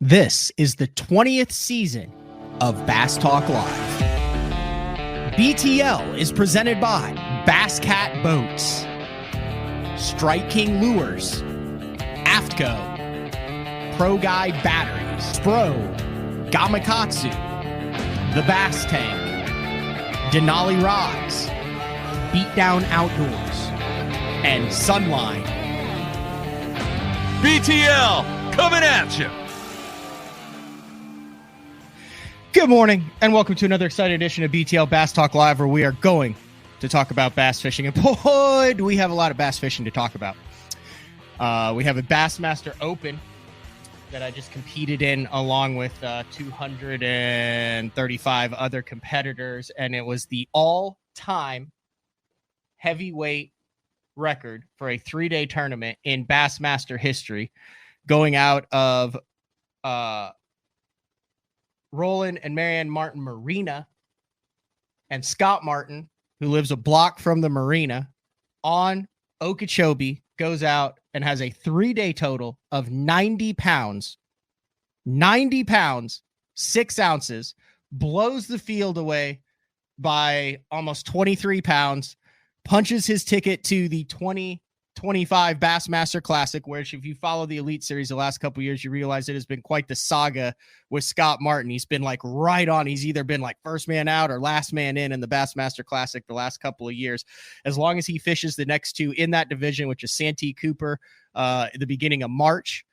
This is the 20th season of Bass Talk Live. BTL is presented by Bass Cat Boats, Strike King Lures, AFTCO, Pro Guide Batteries, Spro, Gamakatsu, The Bass Tank, Denali Rods, Beatdown Outdoors, and Sunline. BTL coming at you. Good morning, and welcome to another exciting edition of BTL Bass Talk Live, where we are going to talk about bass fishing. And boy, do we have a lot of bass fishing to talk about. We have a Bassmaster Open that I just competed in along with 235 other competitors, and it was the all-time heavyweight record for a 3-day tournament in Bassmaster history, going out of Roland and Marianne Martin Marina, and Scott Martin, who lives a block from the marina on Okeechobee, goes out and has a 3-day total of 90 pounds, 6 ounces, blows the field away by almost 23 pounds, punches his ticket to the 2025 Bassmaster Classic, which if you follow the Elite Series the last couple of years, you realize it has been quite the saga with Scott Martin. He's been like right on. He's either been like first man out or last man in the Bassmaster Classic the last couple of years. As long as he fishes the next two in that division, which is Santee Cooper at the beginning of March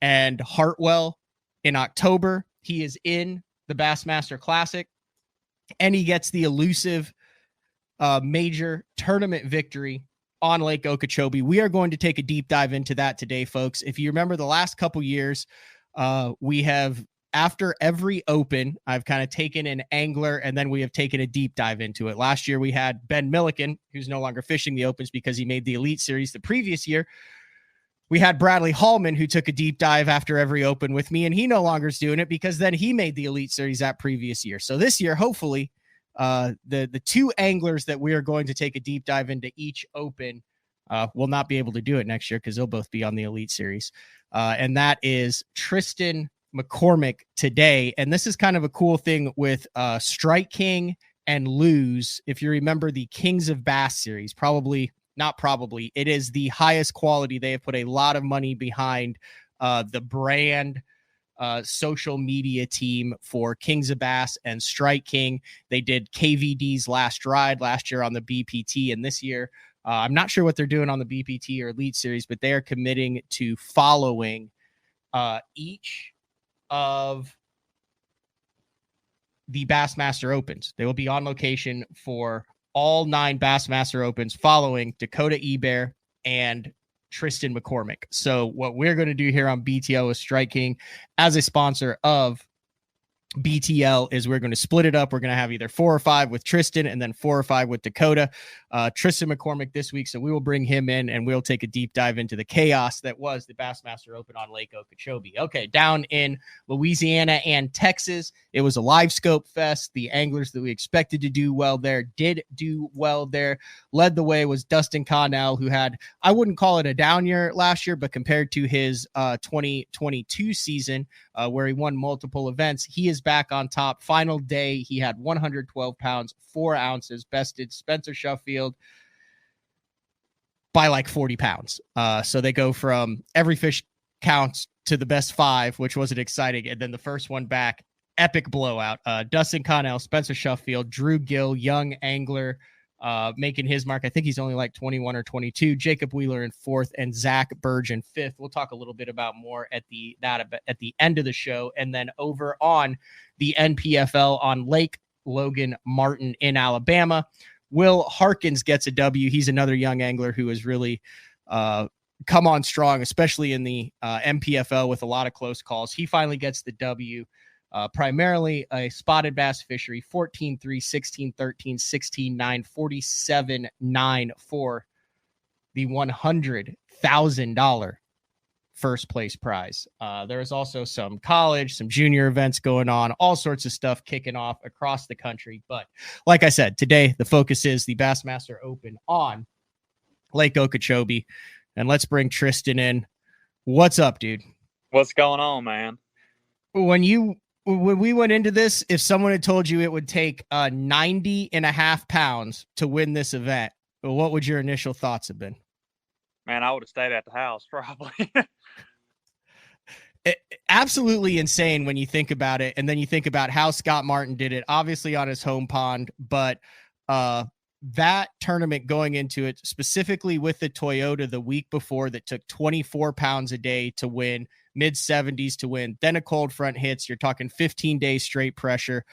and Hartwell in October, he is in the Bassmaster Classic, and he gets the elusive major tournament victory on Lake Okeechobee. We are going to take a deep dive into that today, folks. If you remember the last couple years, we have, after every open, I've kind of taken an angler and then we have taken a deep dive into it. Last year we had Ben Milliken, who's no longer fishing the opens because he made the Elite Series the previous year. We had Bradley Hallman, who took a deep dive after every open with me, and he no longer is doing it because then he made the Elite Series that previous year. So this year, hopefully, the two anglers that we are going to take a deep dive into each open will not be able to do it next year because they'll both be on the Elite Series. And that is Tristan McCormick today. And this is kind of a cool thing with Strike King and Lose. If you remember the Kings of Bass series, it is the highest quality. They have put a lot of money behind the brand social media team for Kings of Bass and Strike King. They did KVD's last ride last year on the BPT, and this year I'm not sure what they're doing on the BPT or Elite Series, but they are committing to following each of the Bassmaster Opens. They will be on location for all 9 Bassmaster Opens following Dakota Ebear and Tristan McCormick. So what we're going to do here on BTL with Strike King as a sponsor of BTL is we're going to split it up. We're going to have either 4 or 5 with Tristan and then 4 or 5 with Dakota. Tristan McCormick this week, so we will bring him in and we'll take a deep dive into the chaos that was the Bassmaster Open on Lake Okeechobee. Okay, down in Louisiana and Texas, it was a live scope fest. The anglers that we expected to do well there did do well there. Led the way was Dustin Connell, who had, I wouldn't call it a down year last year, but compared to his 2022 season where he won multiple events, he is back on top. Final day, he had 112 pounds, 4 ounces, bested Spencer Sheffield by like 40 pounds. So they go from every fish counts to the best 5, which wasn't exciting. And then the first one back, epic blowout. Dustin Connell, Spencer Sheffield, Drew Gill, young angler, making his mark. I think he's only like 21 or 22. Jacob Wheeler in 4th and Zach Burge in 5th. We'll talk a little bit about more at the end of the show. And then over on the NPFL on Lake Logan Martin in Alabama, Will Harkins gets a W. He's another young angler who has really come on strong, especially in the MPFL with a lot of close calls. He finally gets the W. Primarily a spotted bass fishery, 14-3, 16-13, 16-9, 47-9 for the $100,000 first place prize. There is also some college, some junior events going on, all sorts of stuff kicking off across the country. But like I said, today the focus is the Bassmaster Open on Lake Okeechobee. And let's bring Tristan in. What's up, dude? What's going on, man? When we went into this, if someone had told you it would take 90.5 pounds to win this event, what would your initial thoughts have been? Man, I would have stayed at the house probably. Absolutely insane when you think about it, and then you think about how Scott Martin did it, obviously on his home pond, but that tournament going into it, specifically with the Toyota the week before, that took 24 pounds a day to win, mid 70s to win, then a cold front hits, you're talking 15 days straight pressure.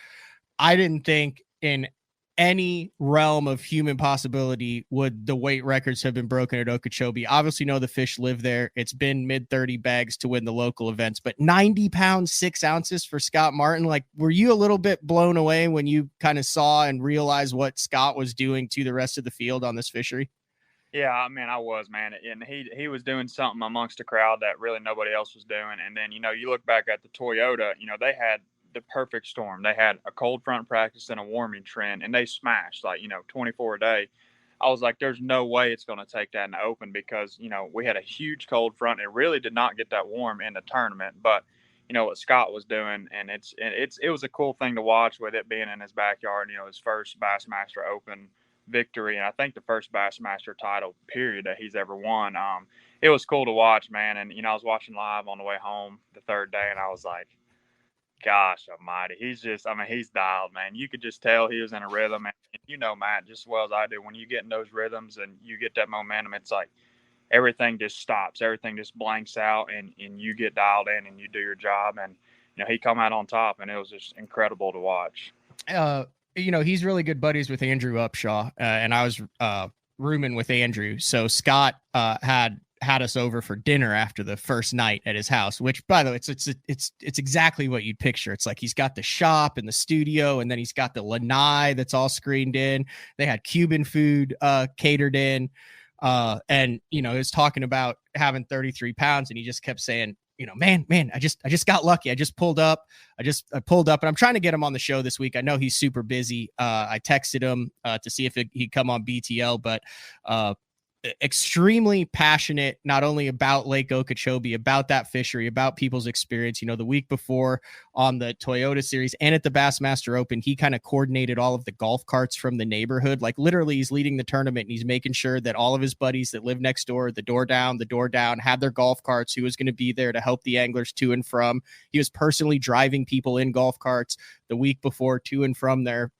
I didn't think in any realm of human possibility would the weight records have been broken at Okeechobee. Obviously, know the fish live there. It's been mid 30 bags to win the local events, but 90 pounds, 6 ounces for Scott Martin. Like, were you a little bit blown away when you kind of saw and realized what Scott was doing to the rest of the field on this fishery? Yeah, I mean, I was, man, and he was doing something amongst a crowd that really nobody else was doing. And then you look back at the Toyota, they had the perfect storm. They had a cold front practice and a warming trend, and they smashed 24 a day. I was like, there's no way it's going to take that in the open because we had a huge cold front. It really did not get that warm in the tournament, but what Scott was doing, and it was a cool thing to watch with it being in his backyard. His first Bassmaster Open victory, and I think the first Bassmaster title period that he's ever won. It was cool to watch, man. And I was watching live on the way home the third day, and I was like, gosh almighty, he's dialed, man. You could just tell he was in a rhythm. And Matt, just as well as I do, when you get in those rhythms and you get that momentum, it's like everything just stops, everything just blanks out, and you get dialed in and you do your job. And he come out on top, and it was just incredible to watch. He's really good buddies with Andrew Upshaw, and I was rooming with Andrew. So Scott had us over for dinner after the first night at his house, which, by the way, it's exactly what you'd picture. It's like he's got the shop and the studio, and then he's got the lanai that's all screened in. They had Cuban food catered in, and he was talking about having 33 pounds, and he just kept saying, man, I just got lucky. I pulled up, and I'm trying to get him on the show this week. I know he's super busy. I texted him to see if he'd come on BTL, but extremely passionate, not only about Lake Okeechobee, about that fishery, about people's experience. The week before on the Toyota series and at the Bassmaster Open, he kind of coordinated all of the golf carts from the neighborhood. Like, literally, he's leading the tournament and he's making sure that all of his buddies that live next door, the door down, had their golf carts. He was going to be there to help the anglers to and from. He was personally driving people in golf carts the week before to and from their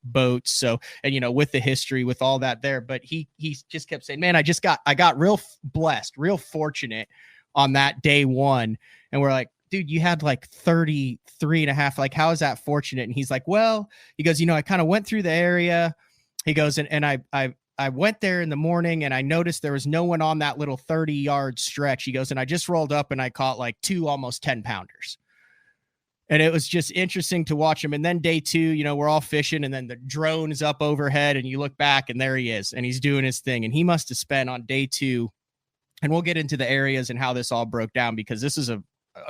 boats. So, and with the history, with all that there, but he just kept saying, man, I got real blessed, real fortunate on that day one. And we're like, dude, you had like 33 and a half. Like, how is that fortunate? And he's like, well, he goes, I kind of went through the area. He goes, and I went there in the morning and I noticed there was no one on that little 30-yard stretch. He goes, and I just rolled up and I caught like 2 almost 10-pounders. And it was just interesting to watch him. And then day 2, we're all fishing, and then the drone is up overhead, and you look back, and there he is, and he's doing his thing. And he must have spent on day 2, and we'll get into the areas and how this all broke down, because this is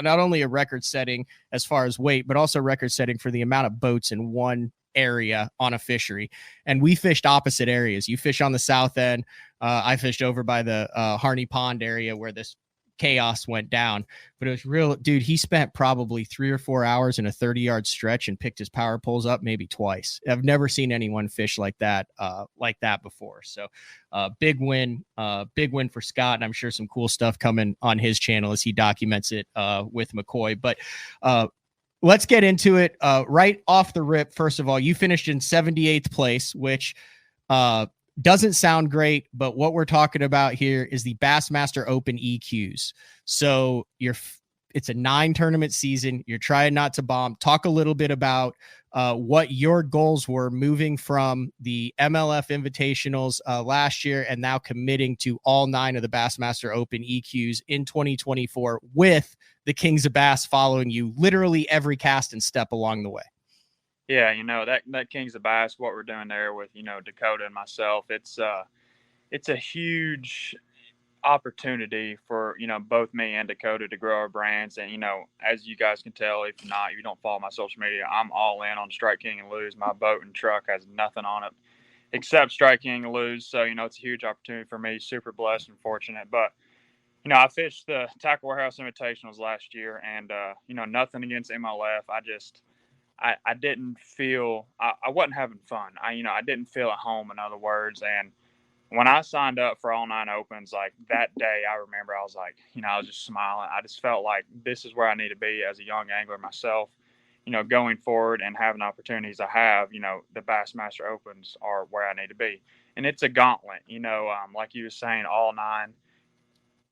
not only a record setting as far as weight, but also record setting for the amount of boats in one area on a fishery. And we fished opposite areas. You fish on the south end. I fished over by the Harney Pond area where this chaos went down. But it was real, dude. He spent probably 3 or 4 hours in a 30-yard stretch and picked his power poles up maybe twice. I've never seen anyone fish like that before. So big win for Scott, and I'm sure some cool stuff coming on his channel as he documents it with McCoy. But let's get into it right off the rip. First of all, you finished in 78th place, which doesn't sound great, but what we're talking about here is the Bassmaster Open EQs. So it's a 9 tournament season. You're trying not to bomb. Talk a little bit about what your goals were moving from the MLF Invitationals last year and now committing to all 9 of the Bassmaster Open EQs in 2024 with the Kings of Bass following you literally every cast and step along the way. Yeah, that Kings of Bass, what we're doing there with, Dakota and myself, it's a huge opportunity for, both me and Dakota to grow our brands. And, as you guys can tell, if you don't follow my social media, I'm all in on Strike King and Lose. My boat and truck has nothing on it except Strike King and Lose. So, it's a huge opportunity for me, super blessed and fortunate. But I fished the Tackle Warehouse Invitationals last year, and nothing against MLF. I didn't feel I wasn't having fun. I didn't feel at home, in other words. And when I signed up for all 9 opens, like that day, I remember I was like, I was just smiling. I just felt like this is where I need to be as a young angler myself. Going forward and having opportunities I have, the Bassmaster Opens are where I need to be. And it's a gauntlet, like you were saying, all 9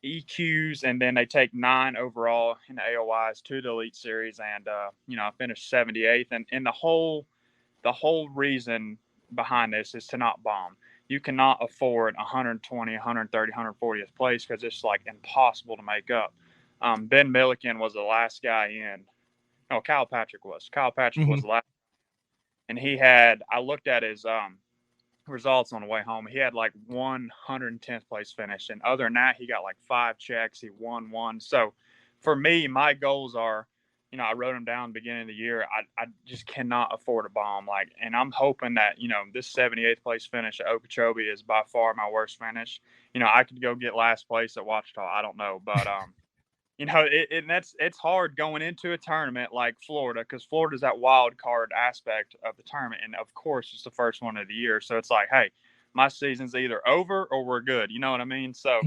EQs, and then they take 9 overall in the AOYs to the Elite Series, and I finished 78th. And the whole reason behind this is to not bomb. You cannot afford 120, 130, 140th place because it's like impossible to make up. Ben Milliken was the last guy in. No, Kyle Patrick was. Kyle Patrick was the last, and he had. I looked at his results on the way home. He had like 110th place finish, and other than that, he got like 5 checks. He won 1. So, for me, my goals are, I wrote them down at the beginning of the year. I just cannot afford a bomb. And I'm hoping that this 78th place finish at Okeechobee is by far my worst finish. I could go get last place at Ouachita. I don't know, but it's hard going into a tournament like Florida, because Florida's that wild card aspect of the tournament, and of course it's the first one of the year, so it's like, hey, my season's either over or we're good, you know what I mean? So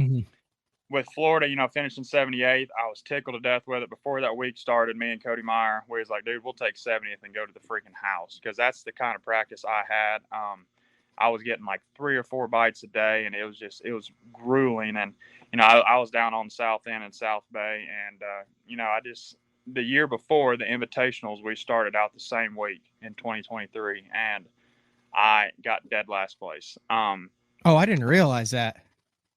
with Florida, finishing 78th, I was tickled to death with it. Before that week started, me and Cody Meyer, we was like, dude, we'll take 70th and go to the freaking house, because that's the kind of practice I had. I was getting like 3 or 4 bites a day, and it was grueling. And, I was down on South End and South Bay, and, the year before the invitationals, we started out the same week in 2023, and I got dead last place. Oh, I didn't realize that.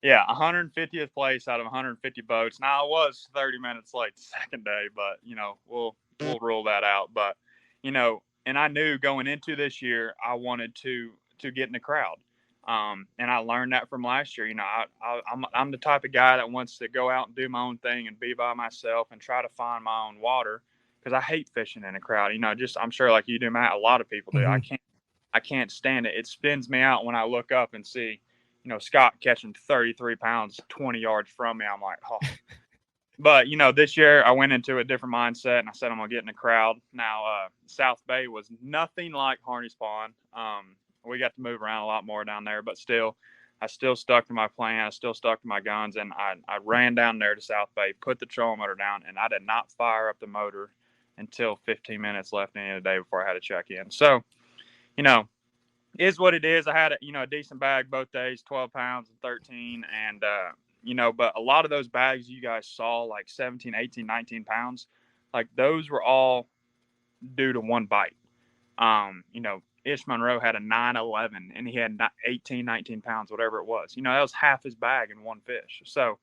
Yeah, 150th place out of 150 boats. Now, I was 30 minutes late the second day, but, we'll rule that out. But, and I knew going into this year, I wanted to get in the crowd. And I learned that from last year. I'm the type of guy that wants to go out and do my own thing and be by myself and try to find my own water, because I hate fishing in a crowd. I'm sure like you do, Matt, a lot of people do. I can't stand it. It spins me out when I look up and see, Scott catching 33 pounds 20 yards from me. I'm like, oh. But, this year I went into a different mindset, and I said I'm going to get in the crowd. Now, South Bay was nothing like Harney's Pond. We got to move around a lot more down there, but still, I still stuck to my plan. I still stuck to my guns, and I ran down there to South Bay, put the trolling motor down, and I did not fire up the motor until 15 minutes left in the end of the day before I had to check in. So, is what it is. I had a decent bag both days, 12 pounds and 13, and but a lot of those bags you guys saw, like 17, 18, 19 pounds, like those were all due to one bite. Ish Monroe had a 911, and he had 18, 19 pounds, whatever it was. That was half his bag in one fish. So,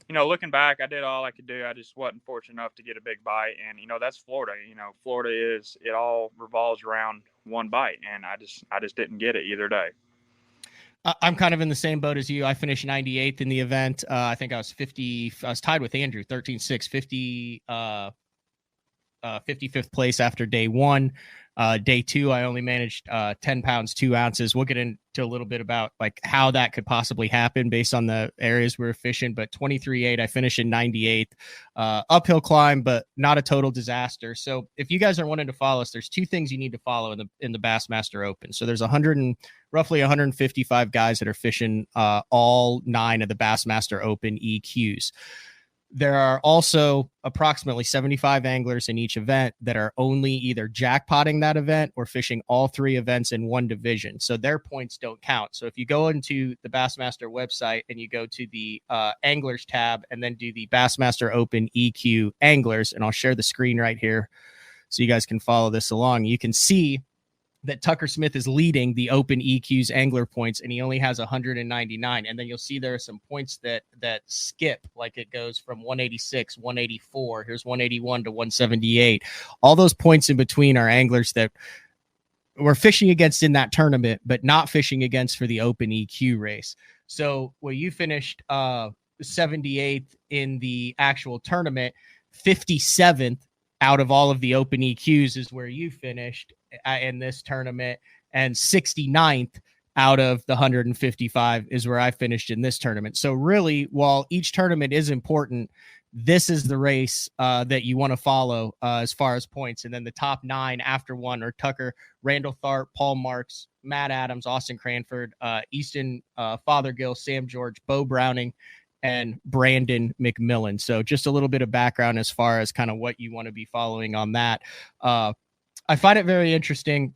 looking back, I did all I could do. I just wasn't fortunate enough to get a big bite. And, that's Florida. Florida it all revolves around one bite. And I just didn't get it either day. I'm kind of in the same boat as you. I finished 98th in the event. I think I was tied with Andrew, 13-6, 55th place after day 1. Day 2, I only managed 10 pounds, 2 ounces. We'll get into a little bit about like how that could possibly happen based on the areas we're fishing. But 23.8, I finished in 98th. Uphill climb, but not a total disaster. So if you guys are wanting to follow us, there's 2 things you need to follow in the Bassmaster Open. So there's roughly 155 guys that are fishing all 9 of the Bassmaster Open EQs. There are also approximately 75 anglers in each event that are only either jackpotting that event or fishing all 3 events in one division. So their points don't count. So if you go into the Bassmaster website and you go to the anglers tab and then do the Bassmaster Open EQ anglers, and I'll share the screen right here so you guys can follow this along, you can see that Tucker Smith is leading the Open EQ's angler points, and he only has 199. And then you'll see there are some points that skip, like it goes from 186, 184. Here's 181 to 178. All those points in between are anglers that we're fishing against in that tournament, but not fishing against for the Open EQ race. So you finished 78th in the actual tournament, 57th out of all of the Open EQs is where you finished in this tournament, and 69th out of the 155 is where I finished in this tournament. So really, while each tournament is important, this is the race that you want to follow as far as points. And then the top 9 after one are Tucker, Randall Tharp, Paul Marks, Matt Adams, Austin Cranford, Easton Fothergill, Sam George, Bo Browning, and Brandon McMillan. So just a little bit of background as far as kind of what you want to be following on that. I find it very interesting.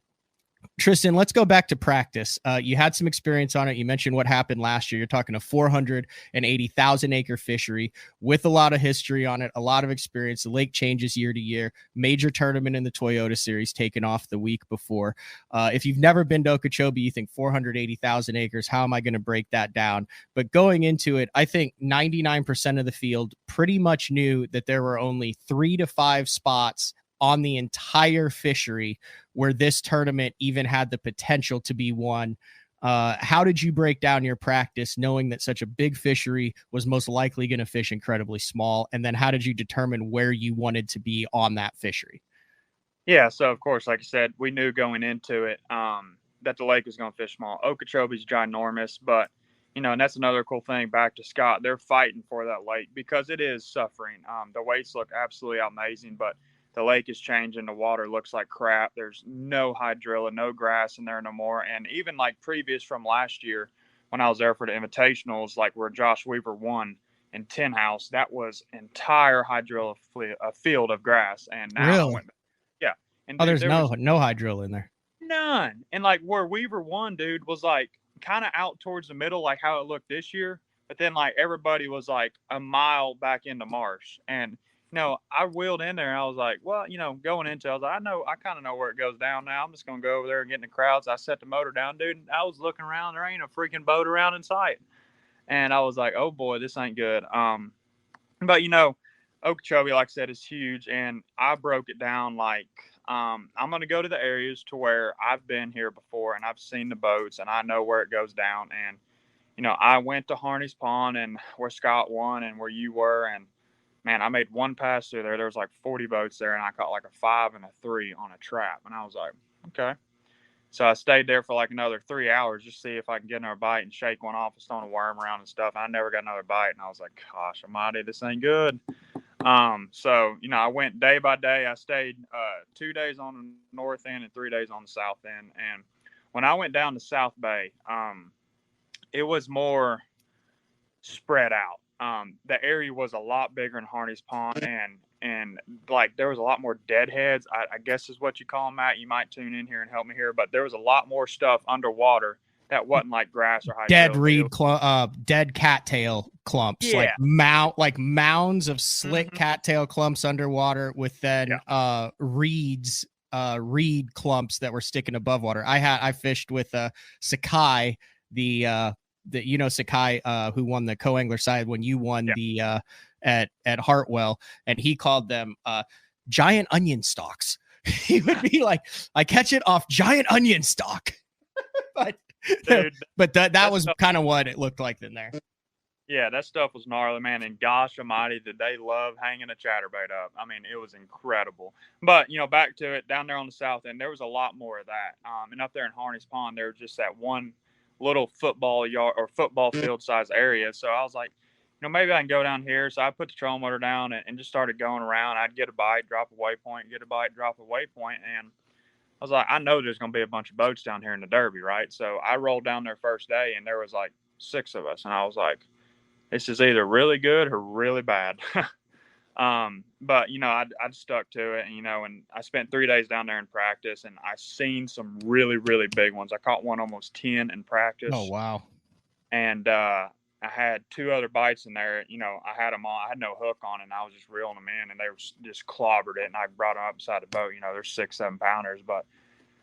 Tristan, let's go back to practice. You had some experience on it. You mentioned what happened last year. You're talking a 480,000 acre fishery with a lot of history on it, a lot of experience. The lake changes year to year. Major tournament in the Toyota Series taken off the week before. If you've never been to Okeechobee, you think 480,000 acres. How am I going to break that down? But going into it, I think 99% of the field pretty much knew that there were only 3 to 5 spots on the entire fishery where this tournament even had the potential to be won. How did you break down your practice knowing that such a big fishery was most likely going to fish incredibly small? And then how did you determine where you wanted to be on that fishery? Yeah, so of course, like I said, we knew going into it that the lake was going to fish small. Okeechobee's ginormous, but and that's another cool thing. Back to Scott, they're fighting for that lake because it is suffering. The weights look absolutely amazing, but the lake is changing. The water looks like crap. There's no hydrilla, no grass in there no more. And even like previous from last year when I was there for the invitationals, like where Josh Weaver won in Tin House, that was entire hydrilla field of grass. And now really? I went back. Yeah. And there's no hydrilla in there. None. And like where Weaver won, dude, was like kind of out towards the middle, like how it looked this year. But then like everybody was like a mile back into marsh. And I wheeled in there and I was like, well, going into it, I was like, I kind of know where it goes down now. I'm just going to go over there and get in the crowds. I set the motor down, dude. And I was looking around. There ain't a freaking boat around in sight. And I was like, oh boy, this ain't good. But Okeechobee, like I said, is huge. And I broke it down like, I'm going to go to the areas to where I've been here before and I've seen the boats and I know where it goes down. And, I went to Harney's Pond and where Scott won and where you were. And, man, I made one pass through there. There was like 40 boats there, and I caught like a 5 and a 3 on a trap. And I was like, okay. So I stayed there for like another 3 hours just to see if I can get another bite and shake one off and stone a worm around and stuff. And I never got another bite. And I was like, gosh almighty, this ain't good. So, I went day by day. I stayed 2 days on the north end and 3 days on the south end. And when I went down to South Bay, it was more spread out. The area was a lot bigger in Harney's Pond, and like there was a lot more deadheads. I guess is what you call them, Matt. You might tune in here and help me here, but there was a lot more stuff underwater that wasn't like grass or dead reed, dead cattail clumps, yeah. like mounds of slick cattail clumps underwater with then reed clumps that were sticking above water. I fished with Sakai, Sakai, who won the co-angler side when you won the at Hartwell, and he called them giant onion stalks. He would be like, I catch it off giant onion stalk. but that was kind of what it looked like in there. Yeah, that stuff was gnarly, man. And gosh almighty, did they love hanging a chatterbait up. I mean, it was incredible. But, back to it, down there on the south end, there was a lot more of that. And up there in Harney's Pond, there was just that one little football yard or football field size area. So I was like, maybe I can go down here. So I put the trolling motor down and just started going around. I'd get a bite, drop a waypoint, get a bite, drop a waypoint. And I was like, I know there's going to be a bunch of boats down here in the Derby, right? So I rolled down there first day and there was like 6 of us. And I was like, this is either really good or really bad. But I stuck to it, and I spent 3 days down there in practice, and I seen some really, really big ones. I caught one almost 10 in practice. Oh, wow. And I had 2 other bites in there. I had them on. I had no hook on it, and I was just reeling them in, and they were just clobbered it, and I brought them up beside the boat. They're 6-7 pounders, but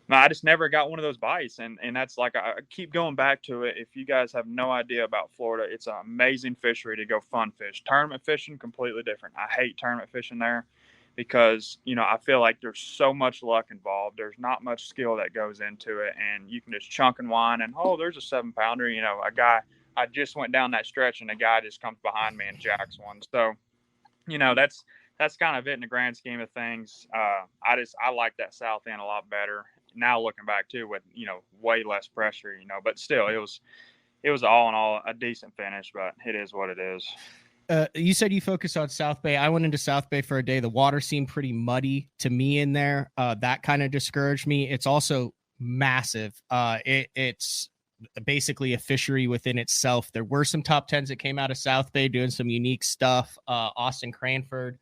no, I just never got one of those bites. And that's like, I keep going back to it. If you guys have no idea about Florida, it's an amazing fishery to go fun fish. Tournament fishing, completely different. I hate tournament fishing there because, I feel like there's so much luck involved. There's not much skill that goes into it. And you can just chunk and whine and, oh, there's a 7-pounder. A guy, I just went down that stretch and a guy just comes behind me and jacks one. So, that's kind of it in the grand scheme of things. I like that south end a lot better. now looking back too with, way less pressure, but still it was all in all a decent finish, but it is what it is. You said you focus on South Bay. I went into South Bay for a day. The water seemed pretty muddy to me in there. That kind of discouraged me. It's also massive. It's basically a fishery within itself. There were some top 10s that came out of South Bay doing some unique stuff. Austin Cranford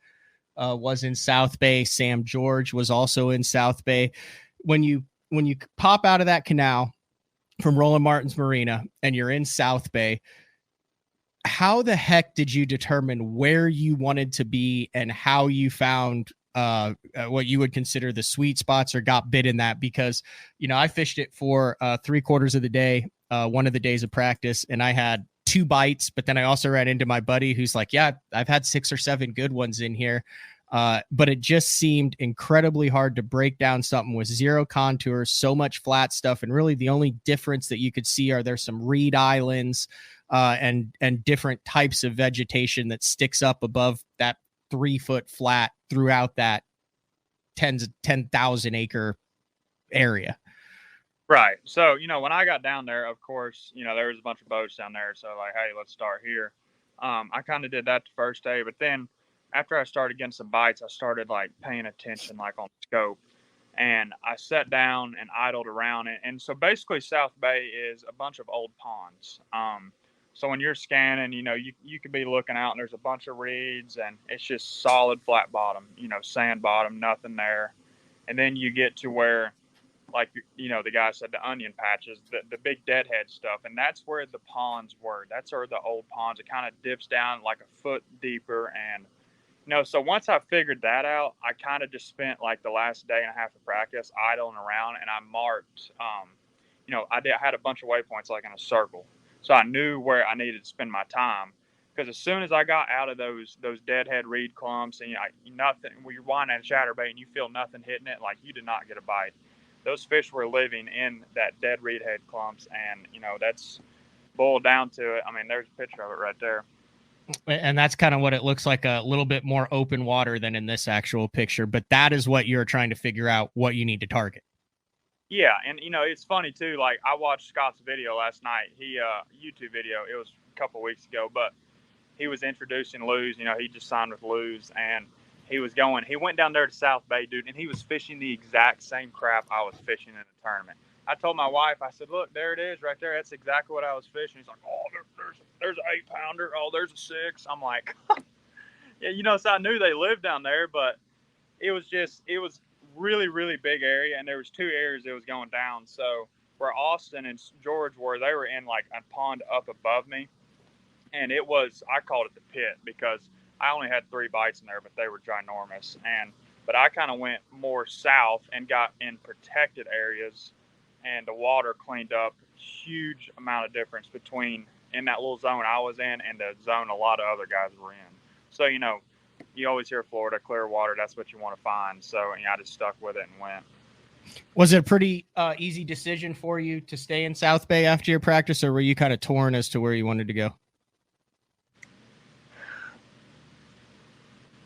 was in South Bay. Sam George was also in South Bay. When you pop out of that canal from Roland Martin's Marina and you're in South Bay, how the heck did you determine where you wanted to be and how you found what you would consider the sweet spots or got bit in that? Because, I fished it for 3/4 of the day, one of the days of practice, and I had 2 bites, but then I also ran into my buddy who's like, yeah, I've had 6 or 7 good ones in here. But it just seemed incredibly hard to break down something with 0 contours, so much flat stuff. And really the only difference that you could see are there's some reed islands and different types of vegetation that sticks up above that 3-foot flat throughout that 10,000 acre area. Right. So, when I got down there, of course, there was a bunch of boats down there. So like, hey, let's start here. I kind of did that the first day, but then after I started getting some bites, I started like paying attention, like on scope, and I sat down and idled around it. And so basically South Bay is a bunch of old ponds. So when you're scanning, you could be looking out and there's a bunch of reeds and it's just solid flat bottom, sand bottom, nothing there. And then you get to where, like, the guy said, the onion patches, the big deadhead stuff. And that's where the ponds were. That's where the old ponds, it kind of dips down like a foot deeper. And, so once I figured that out, I kind of just spent like the last day and a half of practice idling around, and I marked, I had a bunch of waypoints like in a circle. So I knew where I needed to spend my time, because as soon as I got out of those deadhead reed clumps and nothing, when you're winding a chatterbait and you feel nothing hitting it, like you did not get a bite. Those fish were living in that dead reed head clumps, and that's boiled down to it. I mean, there's a picture of it right there. And that's kind of what it looks like, a little bit more open water than in this actual picture. But that is what you're trying to figure out what you need to target. Yeah, and it's funny too. Like, I watched Scott's video last night. He YouTube video. It was a couple weeks ago, but he was introducing Lew's. He just signed with Lew's, and he went down there to South Bay, dude, and he was fishing the exact same crap I was fishing in the tournament. I told my wife, I said, look, there it is right there. That's exactly what I was fishing. He's like, oh, there's an 8-pounder. Oh, there's a 6. I'm like, yeah, so I knew they lived down there, but it was really, really big area. And there was 2 areas it was going down. So where Austin and George were, they were in like a pond up above me. And I called it the pit because I only had 3 bites in there, but they were ginormous. But I kind of went more south and got in protected areas, and the water cleaned up. Huge amount of difference between in that little zone I was in and the zone a lot of other guys were in. So, you always hear Florida, clear water, that's what you want to find. So, I just stuck with it and went. Was it a pretty easy decision for you to stay in South Bay after your practice, or were you kind of torn as to where you wanted to go?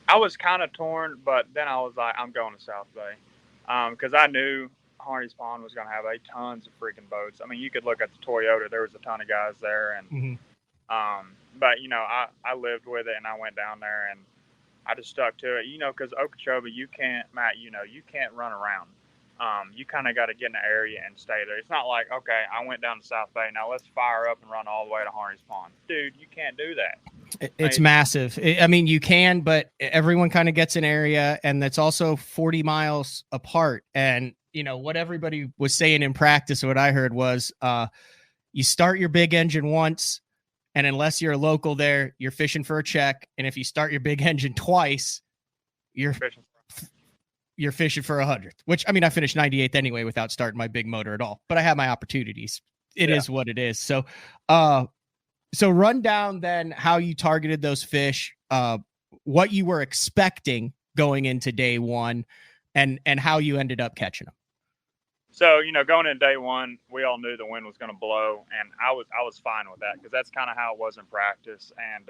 I was kind of torn, but then I was like, I'm going to South Bay. Because I knew Harney's Pond was going to have tons of freaking boats. I mean, you could look at the Toyota. There was a ton of guys there. And, but, I lived with it, and I went down there, and I just stuck to it. Because Okeechobee, you can't run around. You kind of got to get in the area and stay there. It's not like, okay, I went down to South Bay. Now let's fire up and run all the way to Harney's Pond. Dude, you can't do that. It's massive. I mean, you can, but everyone kind of gets an area, and that's also 40 miles apart. And, what everybody was saying in practice, what I heard was you start your big engine once, and unless you're a local there, you're fishing for a check. And if you start your big engine twice, you're fishing for 100th, which, I mean, I finished 98th anyway without starting my big motor at all, but I had my opportunities. It is what it is. So, so run down then how you targeted those fish, what you were expecting going into day one, and how you ended up catching them. So, going into day one, we all knew the wind was going to blow, and I was fine with that because that's kind of how it was in practice. And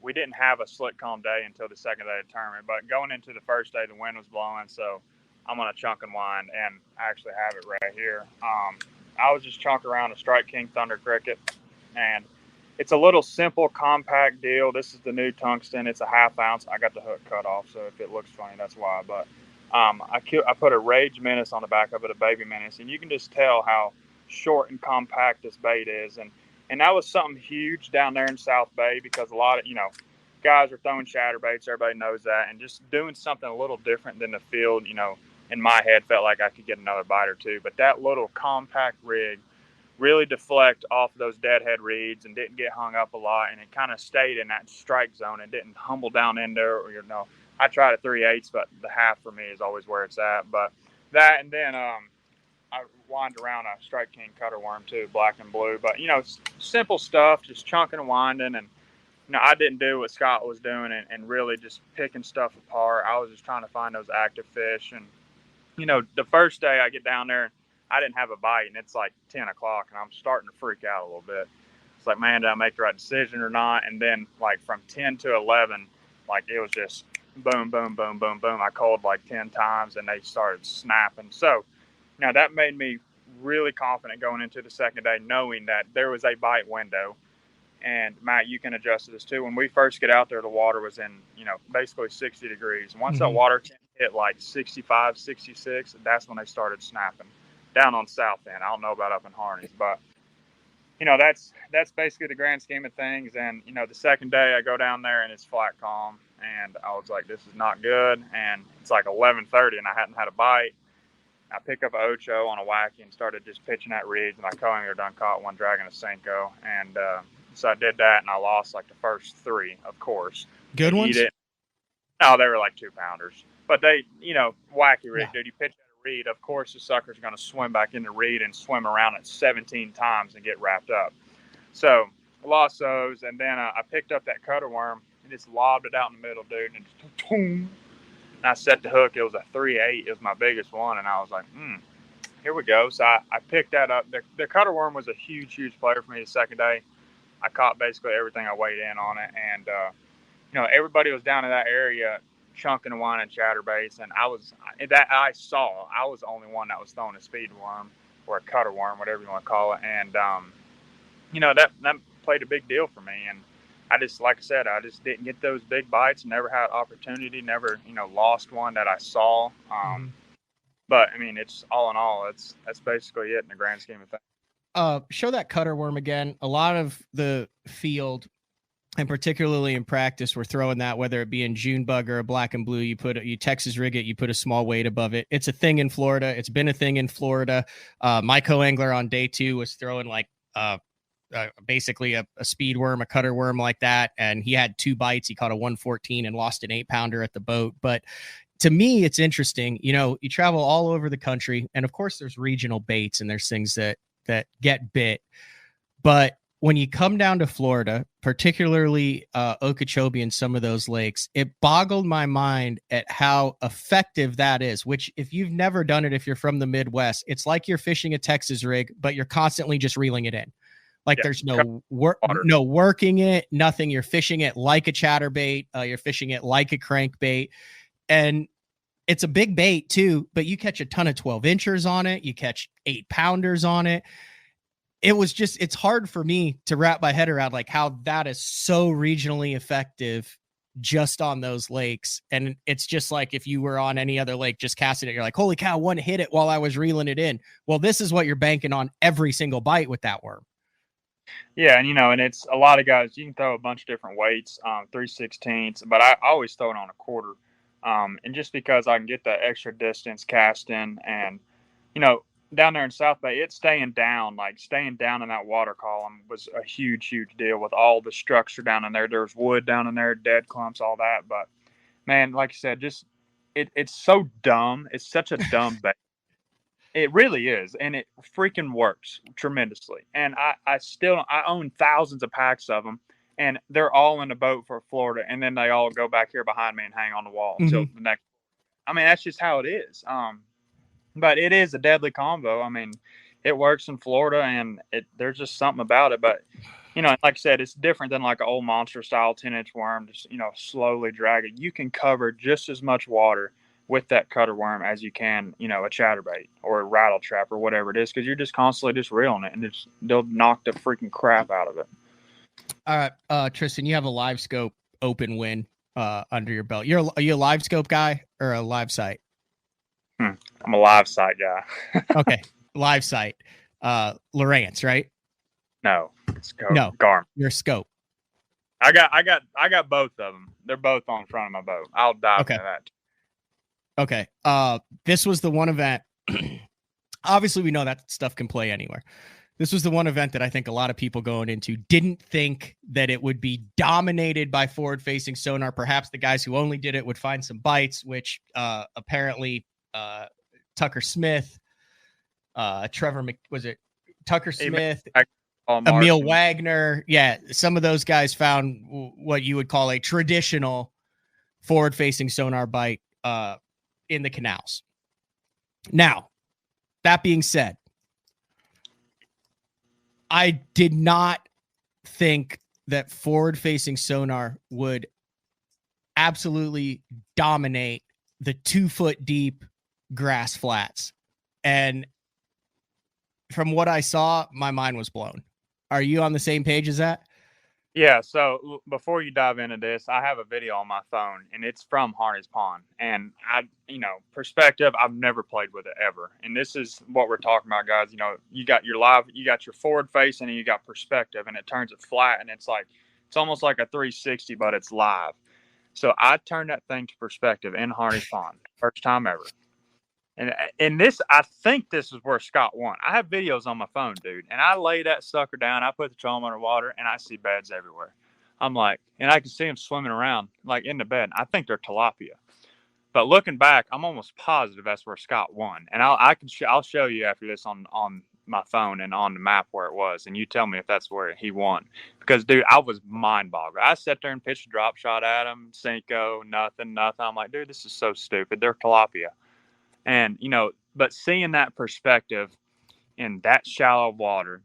we didn't have a slick calm day until the second day of the tournament. But going into the first day, the wind was blowing, so I'm going to chunk and wind, and I actually have it right here. I was just chunking around a Strike King Thunder Cricket, and it's a little simple, compact deal. This is the new tungsten. It's a 1/2 ounce. I got the hook cut off, so if it looks funny, that's why. But I put a Rage Menace on the back of it, a Baby Menace, and you can just tell how short and compact this bait is. And that was something huge down there in South Bay, because a lot of, guys are throwing chatterbaits. Everybody knows that. And just doing something a little different than the field, in my head felt like I could get another bite or two. But that little compact rig really deflect off those deadhead reeds and didn't get hung up a lot. And it kind of stayed in that strike zone and didn't humble down in there. Or, I tried a 3/8, but the half for me is always where it's at. But that, and then I wind around a Strike King cutter worm too, black and blue. But, simple stuff, just chunking and winding. And, I didn't do what Scott was doing and really just picking stuff apart. I was just trying to find those active fish. And, the first day I get down there, I didn't have a bite, and it's like 10 o'clock, and I'm starting to freak out a little bit. It's like, man, did I make the right decision or not? And then, like, from 10 to 11, like, it was just boom, boom, boom, boom, boom. I called like 10 times, and they started snapping. So, that made me really confident going into the second day, knowing that there was a bite window. And, Matt, you can adjust to this too. When we first get out there, the water was in, basically 60 degrees. Once that water temp hit like 65, 66, that's when they started snapping down on South End. I don't know about up in Harney's, but, that's basically the grand scheme of things. And, the second day I go down there and it's flat calm, and I was like, this is not good. And it's like 11:30 and I hadn't had a bite. I pick up an Ocho on a wacky and started just pitching at reeds, and I done caught one dragging a Senko. And, so I did that, and I lost like the first 3, of course. Good ones? No, they were like 2-pounders. But they, wacky rig, Yeah. dude. You pitch at a reed, of course the sucker's going to swim back in the reed and swim around it 17 times and get wrapped up. So I lost those, and then I picked up that cutter worm and just lobbed it out in the middle, dude, and just boom. And I set the hook. It was a 3/8. It was my biggest one, and I was like, here we go. So I picked that up. The cutter worm was a huge, huge player for me the second day. I caught basically everything I weighed in on it. And, everybody was down in that area chunking and winding chatterbaits. And I was the only one that was throwing a speed worm or a cutter worm, whatever you want to call it. And, that played a big deal for me. And I just, like I said, I just didn't get those big bites, never had opportunity, never, lost one that I saw. But, I mean, it's all in all, that's basically it in the grand scheme of things. Show that cutter worm again. A lot of the field, and particularly in practice, we're throwing that, whether it be in June bug or a black and blue. You Texas rig it, you put a small weight above it. It's a thing in Florida. It's been a thing in Florida. My co-angler on day 2 was throwing like basically a speed worm, a cutter worm like that, and he had 2 bites. He caught a 114 and lost an 8-pounder at the boat. But to me, it's interesting. You travel all over the country, and of course there's regional baits and there's things that get bit. But when you come down to Florida, particularly Okeechobee and some of those lakes, it boggled my mind at how effective that is, which if you've never done it, if you're from the Midwest, it's like you're fishing a Texas rig, but you're constantly just reeling it in. Like there's no working it, nothing. You're fishing it like a chatterbait. You're fishing it like a crankbait. And it's a big bait too, but you catch a ton of 12-inchers on it. You catch 8-pounders on it. It's hard for me to wrap my head around like how that is so regionally effective just on those lakes. And it's just like if you were on any other lake, just casting it, you're like, holy cow, one hit it while I was reeling it in. Well, this is what you're banking on every single bite with that worm. Yeah, and and it's a lot of guys, you can throw a bunch of different weights, 3/16, but I always throw it on a quarter. And just because I can get that extra distance casting, and, down there in South Bay, it's staying down in that water column was a huge, huge deal with all the structure down in there. There's wood down in there, dead clumps, all that. But, man, like you said, just it's so dumb. It's such a dumb bait. It really is, and it freaking works tremendously. And I own thousands of packs of them, and they're all in the boat for Florida, and then they all go back here behind me and hang on the wall until the next. I mean, that's just how it is. But it is a deadly combo. I mean, it works in Florida, and there's just something about it. But, like I said, it's different than like an old monster style 10-inch worm. Just slowly drag it. You can cover just as much water with that cutter worm as you can, you know, a chatterbait or a rattle trap or whatever it is, because you're just constantly just reeling it, and they'll knock the freaking crap out of it. All right, Tristan, you have a live scope open win under your belt. Are you a live scope guy or a live sight? I'm a live sight guy. Okay, live sight. Lowrance, right? No, no, Garmin. Your scope. I got both of them. They're both on front of my boat. I'll dive into that. Okay. This was the one event. Obviously, we know that stuff can play anywhere. This was the one event that I think a lot of people going into didn't think that it would be dominated by forward-facing sonar. Perhaps the guys who only did it would find some bites, which apparently Tucker Smith, Tucker Smith, Emil Wagner. Yeah, some of those guys found what you would call a traditional forward-facing sonar bite in the canals. Now, that being said, I did not think that forward-facing sonar would absolutely dominate the 2-foot deep grass flats. And from what I saw, my mind was blown. Are you on the same page as that? Yeah, so before you dive into this, I have a video on my phone, and it's from Harney's Pond. And perspective, I've never played with it ever. And this is what we're talking about, guys. You know, you got your forward facing, and you got perspective, and it turns it flat, and it's almost like a 360, but it's live. So I turned that thing to perspective in Harney's Pond, first time ever. And this, I think this is where Scott won. I have videos on my phone, dude, and I lay that sucker down. I put the trolling underwater, and I see beds everywhere. I'm like, and I can see them swimming around like in the bed. I think they're tilapia. But looking back, I'm almost positive that's where Scott won. And I'll show you after this on my phone and on the map where it was, and you tell me if that's where he won. Because, dude, I was mind-boggled. I sat there and pitched a drop shot at him, Cinco, nothing. I'm like, dude, this is so stupid. They're tilapia. And, but seeing that perspective in that shallow water,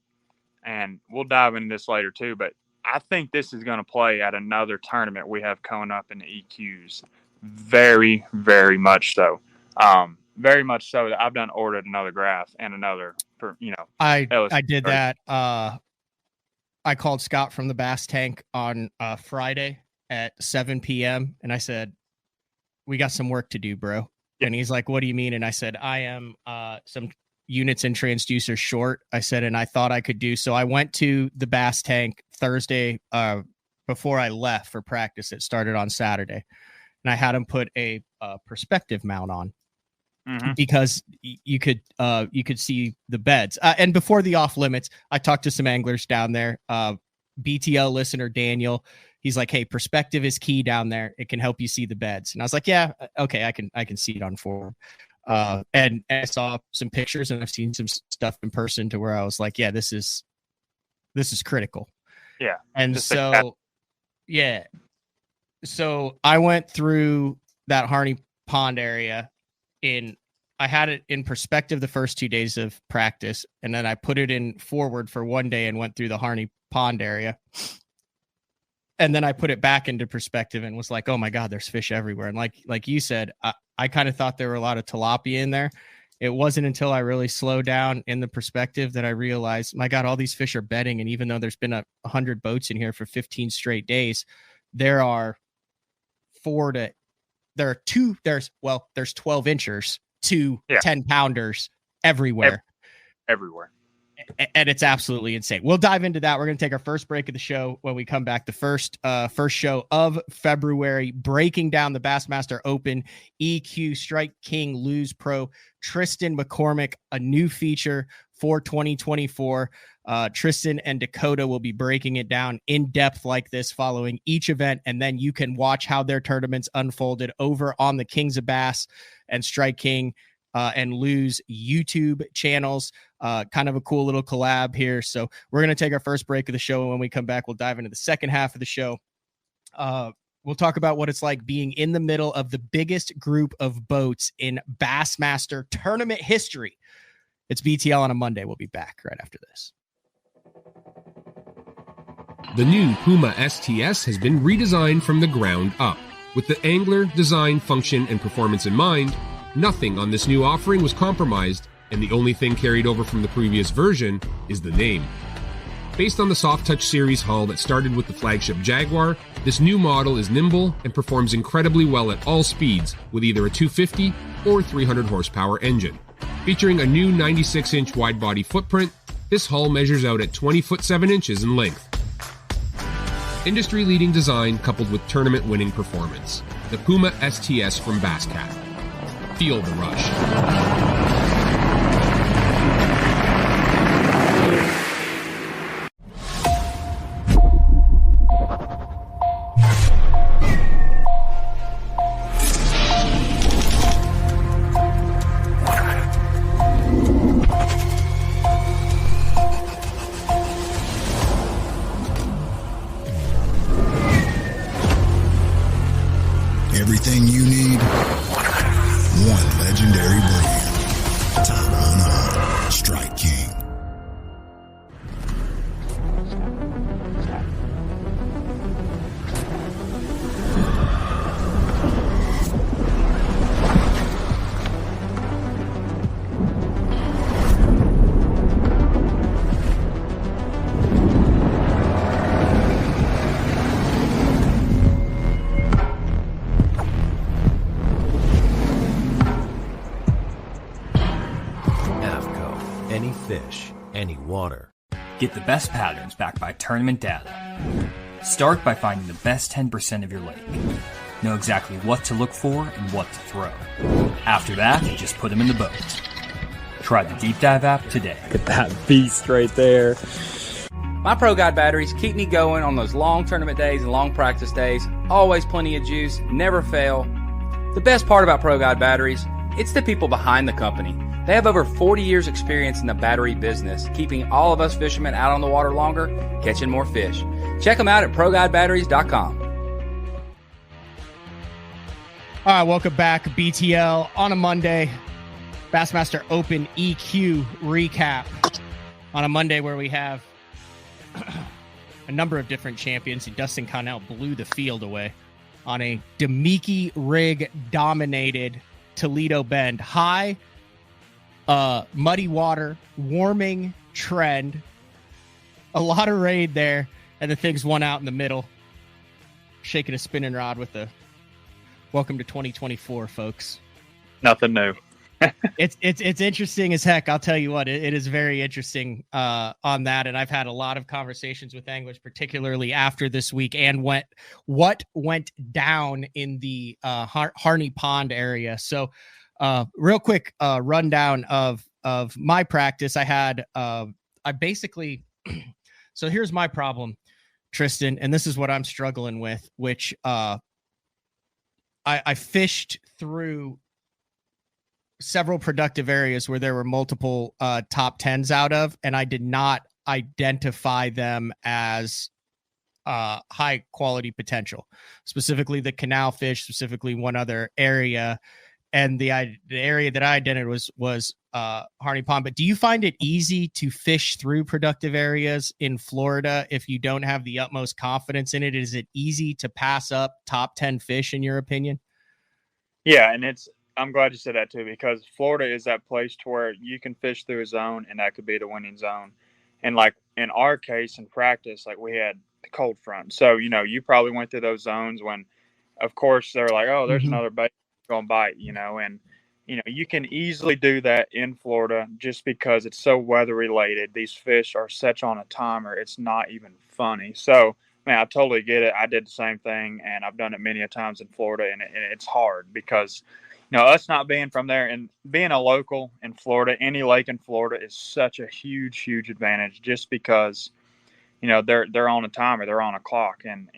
and we'll dive into this later too, but I think this is going to play at another tournament we have coming up in the EQs. Very, very much so. Very much so that I've ordered another graph and another, I did that. I called Scott from the Bass Tank on Friday at 7 p.m. and I said, we got some work to do, bro. And he's like, what do you mean? And I said, I am some units and transducers short. I said, and I thought I could do. So I went to the Bass Tank Thursday before I left for practice. It started on Saturday. And I had him put a perspective mount on because you could see the beds. And before the off limits, I talked to some anglers down there. BTL listener Daniel, he's like, hey, perspective is key down there. It can help you see the beds. And I was like, yeah, okay, I can see it on form. And I saw some pictures, and I've seen some stuff in person to where I was like, yeah, this is critical. Yeah. And so I went through that Harney Pond area I had it in perspective the first 2 days of practice, and then I put it in forward for one day and went through the Harney Pond area. And then I put it back into perspective and was like, oh my God, there's fish everywhere. And like you said, I kind of thought there were a lot of tilapia in there. It wasn't until I really slowed down in the perspective that I realized, my God, all these fish are bedding. And even though there's been 100 boats in here for 15 straight days, there are 12 inchers to 10 pounders everywhere. Everywhere. And it's absolutely insane. We'll dive into that. We're going to take our first break of the show when we come back. The first show of February, breaking down the Bassmaster Open EQ Strike King Lose Pro. Tristan McCormick, a new feature for 2024. Tristan and Dakota will be breaking it down in depth like this following each event, and then you can watch how their tournaments unfolded over on the Kings of Bass and Strike King and Lose YouTube channels. Kind of a cool little collab here. So we're going to take our first break of the show. And when we come back, we'll dive into the second half of the show. We'll talk about what it's like being in the middle of the biggest group of boats in Bassmaster tournament history. It's BTL on a Monday. We'll be back right after this. The new Puma STS has been redesigned from the ground up. With the angler, design, function, and performance in mind, nothing on this new offering was compromised, and the only thing carried over from the previous version is the name. Based on the Soft Touch series hull that started with the flagship Jaguar, this new model is nimble and performs incredibly well at all speeds with either a 250 or 300 horsepower engine. Featuring a new 96-inch wide-body footprint, this hull measures out at 20 foot 7 inches in length. Industry-leading design coupled with tournament-winning performance. The Puma STS from Basscat. Feel the rush. Everything you need, one legendary brand. Top on all, Strike King. Any fish, any water. Get the best patterns backed by tournament data. Start by finding the best 10% of your lake. Know exactly what to look for and what to throw. After that, just put them in the boat. Try the Deep Dive app today. Look at that beast right there. My Pro Guide batteries keep me going on those long tournament days and long practice days. Always plenty of juice, never fail. The best part about Pro Guide batteries, it's the people behind the company. They have over 40 years experience in the battery business, keeping all of us fishermen out on the water longer, catching more fish. Check them out at ProGuideBatteries.com. All right, welcome back. BTL on a Monday. Bassmaster Open EQ recap on a Monday where we have a number of different champions. Dustin Connell blew the field away on a Demiki rig dominated Toledo Bend. High, muddy water, warming trend, a lot of rain there, and the things won out in the middle. Shaking a spinning rod with the welcome to 2024, folks. Nothing new. It's interesting as heck. I'll tell you what, it is very interesting on that. And I've had a lot of conversations with anglers, particularly after this week, and what went down in the Harney Pond area. So real quick rundown of my practice. I had I basically so here's my problem, Tristan, and this is what I'm struggling with, which I fished through several productive areas where there were multiple top 10s out of, and I did not identify them as high quality potential, specifically the canal fish, specifically one other area. And the area that I identified was Harney Pond. But do you find it easy to fish through productive areas in Florida if you don't have the utmost confidence in it? Is it easy to pass up top 10 fish, in your opinion? Yeah, and I'm glad you said that too, because Florida is that place to where you can fish through a zone and that could be the winning zone. And like in our case in practice, like we had the cold front. So, you probably went through those zones when, of course, they're like, oh, there's another bait going to bite, and, you can easily do that in Florida just because it's so weather related. These fish are such on a timer. It's not even funny. So, man, I totally get it. I did the same thing, and I've done it many a times in Florida, and it's hard because, us not being from there and being a local in Florida, any lake in Florida is such a huge, huge advantage just because, they're on a timer, they're on a clock, and,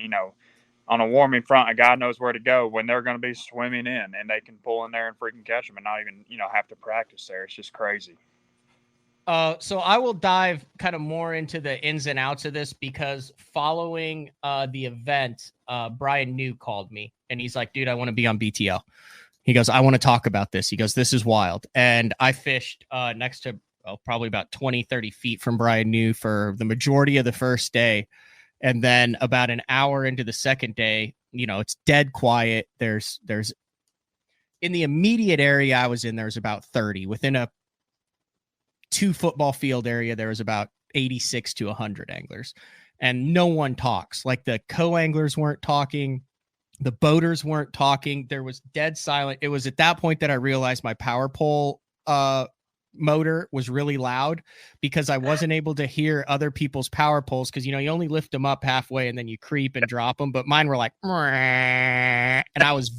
on a warming front, a guy knows where to go when they're going to be swimming in, and they can pull in there and freaking catch them and not even, have to practice there. It's just crazy. So I will dive kind of more into the ins and outs of this because following the event, Brian New called me and he's like, dude, I want to be on BTL. He goes, I want to talk about this. He goes, this is wild. And I fished next to probably about 20, 30 feet from Brian New for the majority of the first day. And then about an hour into the second day, it's dead quiet. There's in the immediate area I was in, there's about 30. Within a 2 football field area, there was about 86 to 100 anglers, and no one talks. Like the co-anglers weren't talking. The boaters weren't talking. There was dead silent. It was at that point that I realized my power pole motor was really loud, because I wasn't able to hear other people's power poles, because you only lift them up halfway and then you creep and drop them, but mine were like, and I was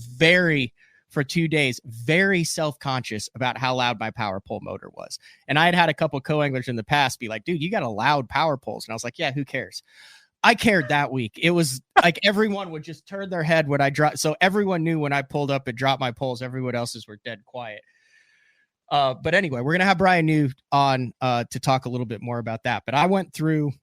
for 2 days very self-conscious about how loud my power pole motor was. And I had a couple co-anglers in the past be like, dude, you got a loud power poles. And I was like, yeah, who cares? I cared that week. It was like everyone would just turn their head when I dropped. So everyone knew when I pulled up and dropped my poles, everyone else's were dead quiet. But anyway, we're going to have Brian New on to talk a little bit more about that. But I went through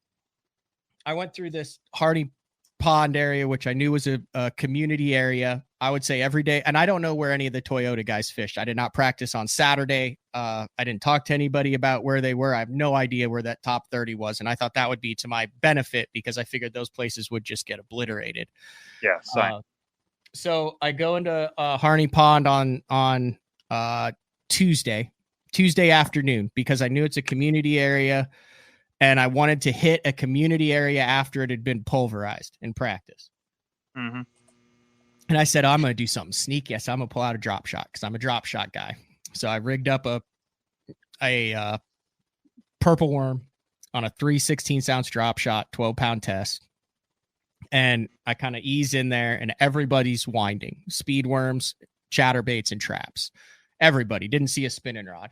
this Harney Pond area, which I knew was a community area, I would say every day. And I don't know where any of the Toyota guys fished. I did not practice on Saturday. I didn't talk to anybody about where they were. I have no idea where that top 30 was. And I thought that would be to my benefit, because I figured those places would just get obliterated. Yeah. Same. So I go into Harney Pond on Tuesday afternoon, because I knew it's a community area. And I wanted to hit a community area after it had been pulverized in practice. Mm-hmm. And I said, I'm going to do something sneaky. I said, I'm going to pull out a drop shot, because I'm a drop shot guy. So I rigged up a purple worm on a 3/16-ounce drop shot, 12-pound test. And I kind of ease in there, and everybody's winding. Speed worms, chatterbaits, and traps. Everybody didn't see a spinning rod.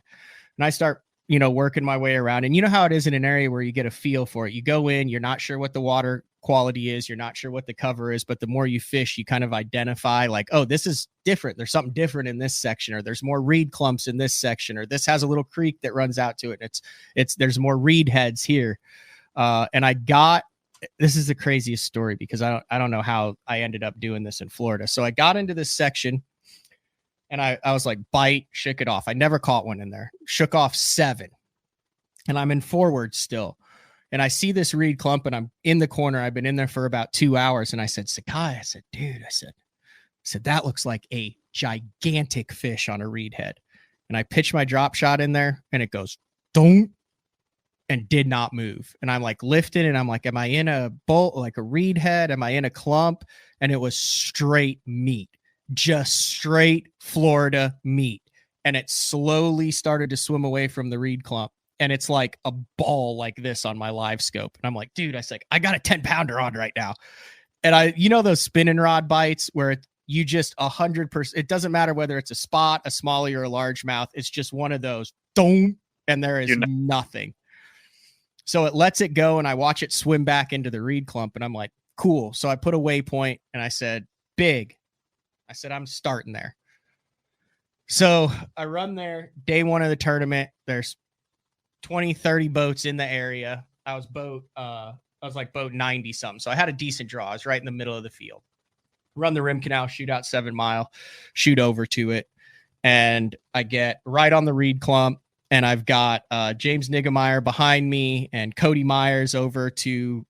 And I start working my way around. And you know how it is in an area where you get a feel for it. You go in, you're not sure what the water quality is. You're not sure what the cover is, but the more you fish, you kind of identify like, oh, this is different. There's something different in this section, or there's more reed clumps in this section, or this has a little creek that runs out to it. There's more reed heads here. And this is the craziest story, because I don't know how I ended up doing this in Florida. So I got into this section, and I was like, bite, shook it off. I never caught one in there. Shook off 7. And I'm in forward still. And I see this reed clump, and I'm in the corner. I've been in there for about 2 hours. And I said, Sakai, I said, dude, I said, that looks like a gigantic fish on a reed head. And I pitched my drop shot in there, and it goes, don't, and did not move. And I'm like lifted, and I'm like, am I in a bolt, like a reed head? Am I in a clump? And it was straight meat. Just straight Florida meat. And it slowly started to swim away from the reed clump. And it's like a ball like this on my live scope. And I'm like, dude, I got a 10-pounder on right now. And those spinning rod bites where you just 100%, it doesn't matter whether it's a spot, a smallie, or a largemouth. It's just one of those, don't, and there is nothing. So it lets it go, and I watch it swim back into the reed clump. And I'm like, cool. So I put a waypoint, and I said, big. I said, I'm starting there. So I run there day 1 of the tournament. There's 20, 30 boats in the area. I was boat 90 something. So I had a decent draw. I was right in the middle of the field. Run the rim canal, shoot out 7 Mile, shoot over to it. And I get right on the reed clump. And I've got James Niggemeyer behind me, and Cody Myers over to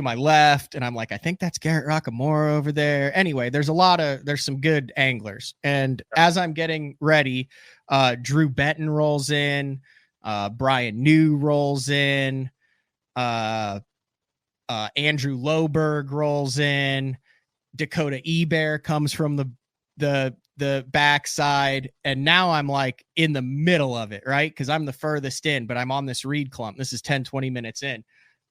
my left. And I'm like, I think that's Garrett Rockamora over there. Anyway, there's some good anglers. And as I'm getting ready, Drew Benton rolls in, Brian New rolls in, Andrew Loberg rolls in, Dakota Ebear comes from the backside. And now I'm like in the middle of it, right? Because I'm the furthest in, but I'm on this reed clump. This is 10-20 minutes in.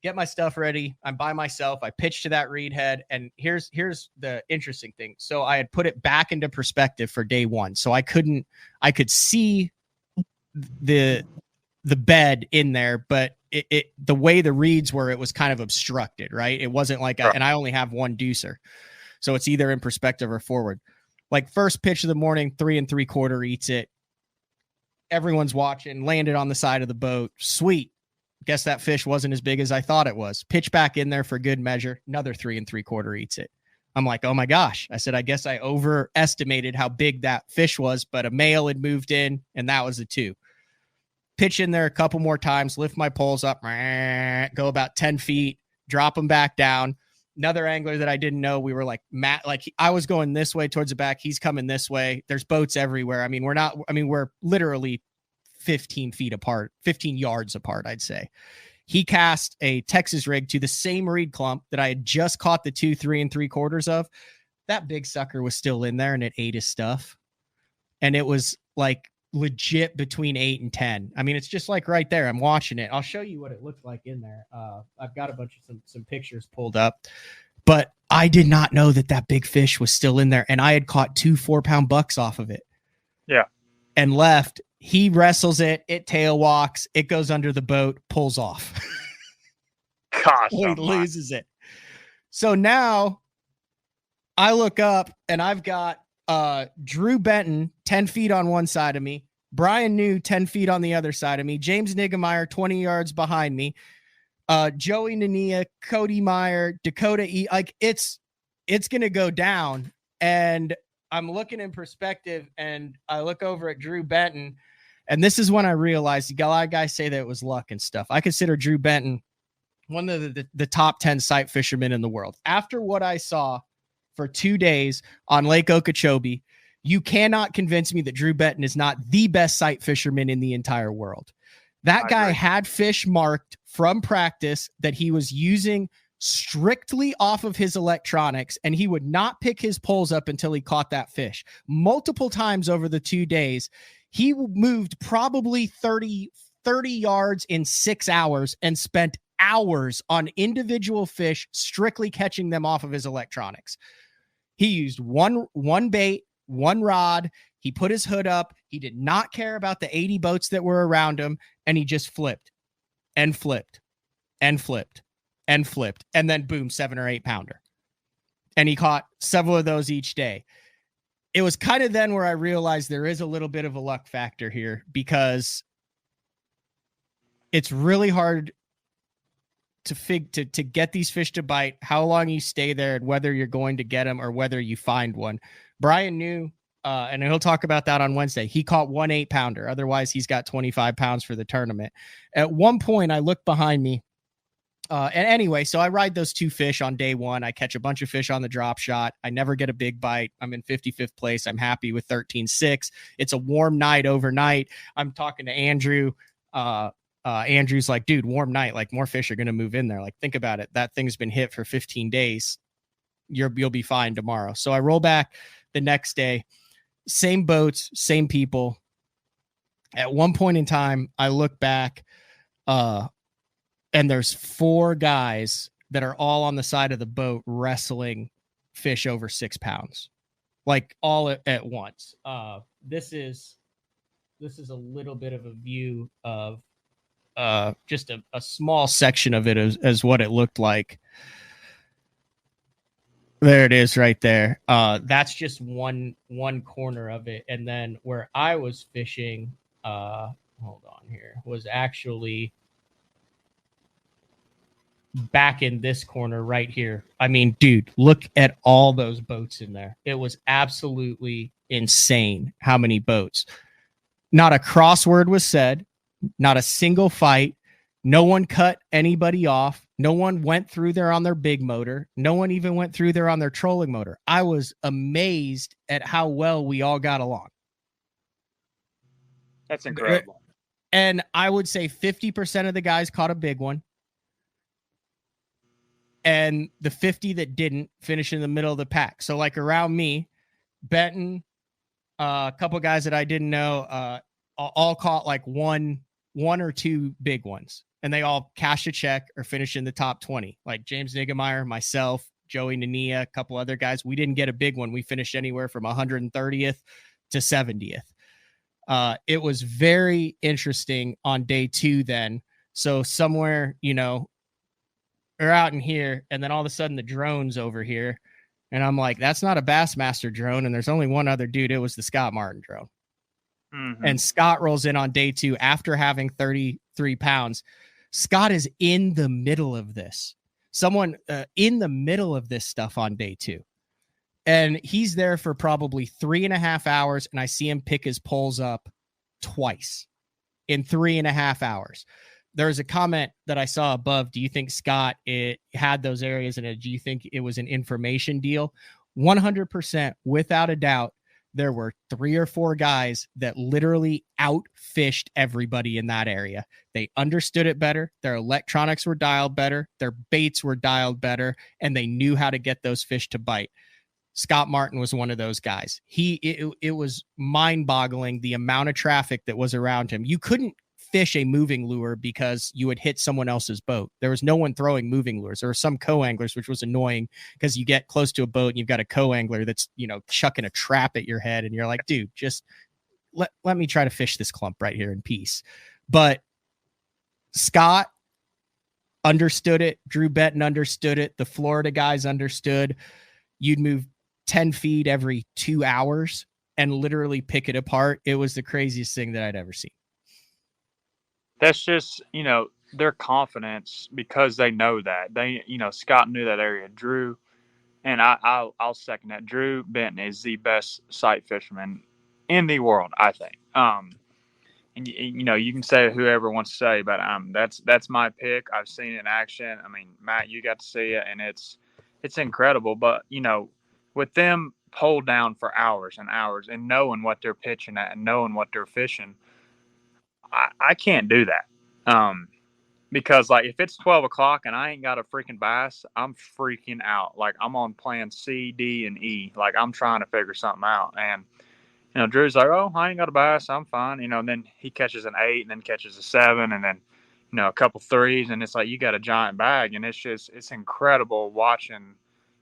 Get my stuff ready. I'm by myself. I pitch to that reed head. And here's the interesting thing. So I had put it back into perspective for day 1. So I could see the bed in there, but the way the reeds were, it was kind of obstructed, right? It wasn't like, and I only have 1 deucer. So it's either in perspective or forward. Like first pitch of the morning, 3 3/4 eats it. Everyone's watching, landed on the side of the boat. Sweet. Guess that fish wasn't as big as I thought it was. Pitch back in there for good measure. Another 3 3/4 eats it. I'm like, oh my gosh. I said, I guess I overestimated how big that fish was, but a male had moved in, and that was a 2. Pitch in there a couple more times, lift my poles up, go about 10 feet, drop them back down. Another angler that I didn't know, we were like, I was going this way towards the back. He's coming this way. There's boats everywhere. I mean, we're literally 15 feet apart, 15 yards apart, I'd say. He cast a Texas rig to the same reed clump that I had just caught the 2, 3 3/4 of. That big sucker was still in there and it ate his stuff. And it was like legit between 8 and 10. I mean, it's just like right there. I'm watching it. I'll show you what it looked like in there. I've got a bunch of some pictures pulled up, but I did not know that big fish was still in there. And I had caught 2 4-pound bucks off of it. Yeah. And left. He wrestles it. It tail walks. It goes under the boat, pulls off. Gosh, He loses it. So now I look up and I've got Drew Benton 10 feet on one side of me, Brian New 10 feet on the other side of me, James Niggemeyer 20 yards behind me, Joey Nania, Cody Meyer, Dakota E. Like it's gonna go down. And I'm looking in perspective and I look over at Drew Benton, and this is when I realized a lot of guys say that it was luck and stuff. I consider Drew Benton one of the top 10 sight fishermen in the world. After what I saw for 2 days on Lake Okeechobee, you cannot convince me that Drew Benton is not the best sight fisherman in the entire world. That guy had fish marked from practice that he was using strictly off of his electronics, and he would not pick his poles up until he caught that fish. Multiple times over the 2 days, he moved probably 30 yards in 6 hours and spent hours on individual fish, strictly catching them off of his electronics. He used one bait, one rod. He put his hood up. He did not care about the 80 boats that were around him. And he just flipped and flipped and flipped and flipped. And then boom, 7 or 8 pounder. And he caught several of those each day. It was kind of then where I realized there is a little bit of a luck factor here, because it's really hard to get these fish to bite, how long you stay there, and whether you're going to get them or whether you find one. Brian knew, and he'll talk about that on Wednesday. He caught 1 8-pounder. Otherwise, he's got 25 pounds for the tournament. At one point, I looked behind me. And anyway, so I ride those 2 fish on day 1. I catch a bunch of fish on the drop shot. I never get a big bite. I'm in 55th place. I'm happy with 13.6. It's a warm night overnight. I'm talking to Andrew. Andrew's like, dude, warm night, like more fish are going to move in there. Like, think about it. That thing's been hit for 15 days. You'll be fine tomorrow. So I roll back the next day, same boats, same people. At one point in time, I look back, and there's 4 guys that are all on the side of the boat wrestling fish over 6 pounds, like all at once. This is a little bit of a view of just a small section of it as what it looked like. There it is right there. That's just one corner of it. And then where I was fishing, hold on here, was actually back in this corner right here. I mean, dude, look at all those boats in there. It was absolutely insane how many boats. Not a crossword was said. Not a single fight. No one cut anybody off. No one went through there on their big motor. No one even went through there on their trolling motor. I was amazed at how well we all got along. That's incredible. And I would say 50% of the guys caught a big one. And the 50 that didn't finish in the middle of the pack. So like around me, Benton, a couple guys that I didn't know, all caught like one or 2 big ones, and they all cashed a check or finished in the top 20. Like James Niggemeyer, myself, Joey Nania, a couple other guys. We didn't get a big one. We finished anywhere from 130th to 70th. It was very interesting on day 2 then. So somewhere, we're out in here, and then all of a sudden the drone's over here, and I'm like, that's not a Bassmaster drone, and there's only one other dude. It was the Scott Martin drone. Mm-hmm. And Scott rolls in on day 2 after having 33 pounds. Scott is in the middle of this. Someone in the middle of this stuff on day 2. And he's there for probably 3.5 hours. And I see him pick his poles up twice in 3.5 hours. there was a comment that I saw above. Do you think Scott had those areas in it? Do you think it was an information deal? 100%, without a doubt. There were 3 or 4 guys that literally outfished everybody in that area. They understood it better. Their electronics were dialed better. Their baits were dialed better, and they knew how to get those fish to bite. Scott Martin was one of those guys. It was mind-boggling the amount of traffic that was around him. You couldn't fish a moving lure because you would hit someone else's boat. There was no one throwing moving lures. There were some co-anglers, which was annoying because you get close to a boat and you've got a co-angler that's, chucking a trap at your head. And you're like, dude, just let me try to fish this clump right here in peace. But Scott understood it. Drew Benton understood it. The Florida guys understood. You'd move 10 feet every 2 hours and literally pick it apart. It was the craziest thing that I'd ever seen. That's just, their confidence because they know that. Scott knew that area. Drew, and I'll second that. Drew Benton is the best sight fisherman in the world, I think. And you can say whoever wants to say, but that's my pick. I've seen it in action. I mean, Matt, you got to see it, and it's incredible. But with them pulled down for hours and hours and knowing what they're pitching at and knowing what they're fishing, I can't do that. Because like if it's 12 o'clock and I ain't got a freaking bass, I'm freaking out. Like I'm on plan C, D, and E. Like I'm trying to figure something out. And Drew's like, oh, I ain't got a bass, I'm fine. And then he catches an 8 and then catches a 7 and then a couple 3s, and it's like you got a giant bag. And it's incredible watching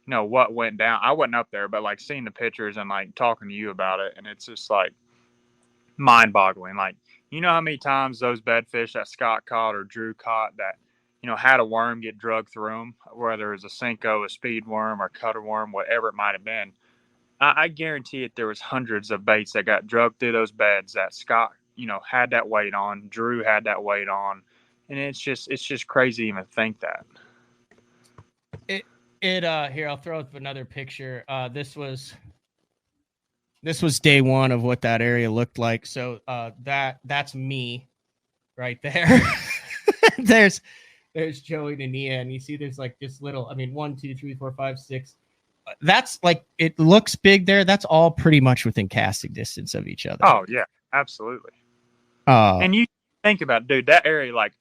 what went down. I wasn't up there, but like seeing the pictures and like talking to you about it, and it's just like mind-boggling. Like, how many times those bedfish that Scott caught or Drew caught that, had a worm get drugged through them, whether it was a Cinco, a speed worm, or cutter worm, whatever it might have been. I guarantee it there was hundreds of baits that got drugged through those beds that Scott, had that weight on, Drew had that weight on. And it's just crazy to even think that. Here, I'll throw up another picture. This was day one of what that area looked like. So that's me right there. there's Joey and Nia, and you see there's like this little, 1, 2, 3, 4, 5, 6. That's like, it looks big there. That's all pretty much within casting distance of each other. Oh yeah, absolutely. And you think about, dude, that area, like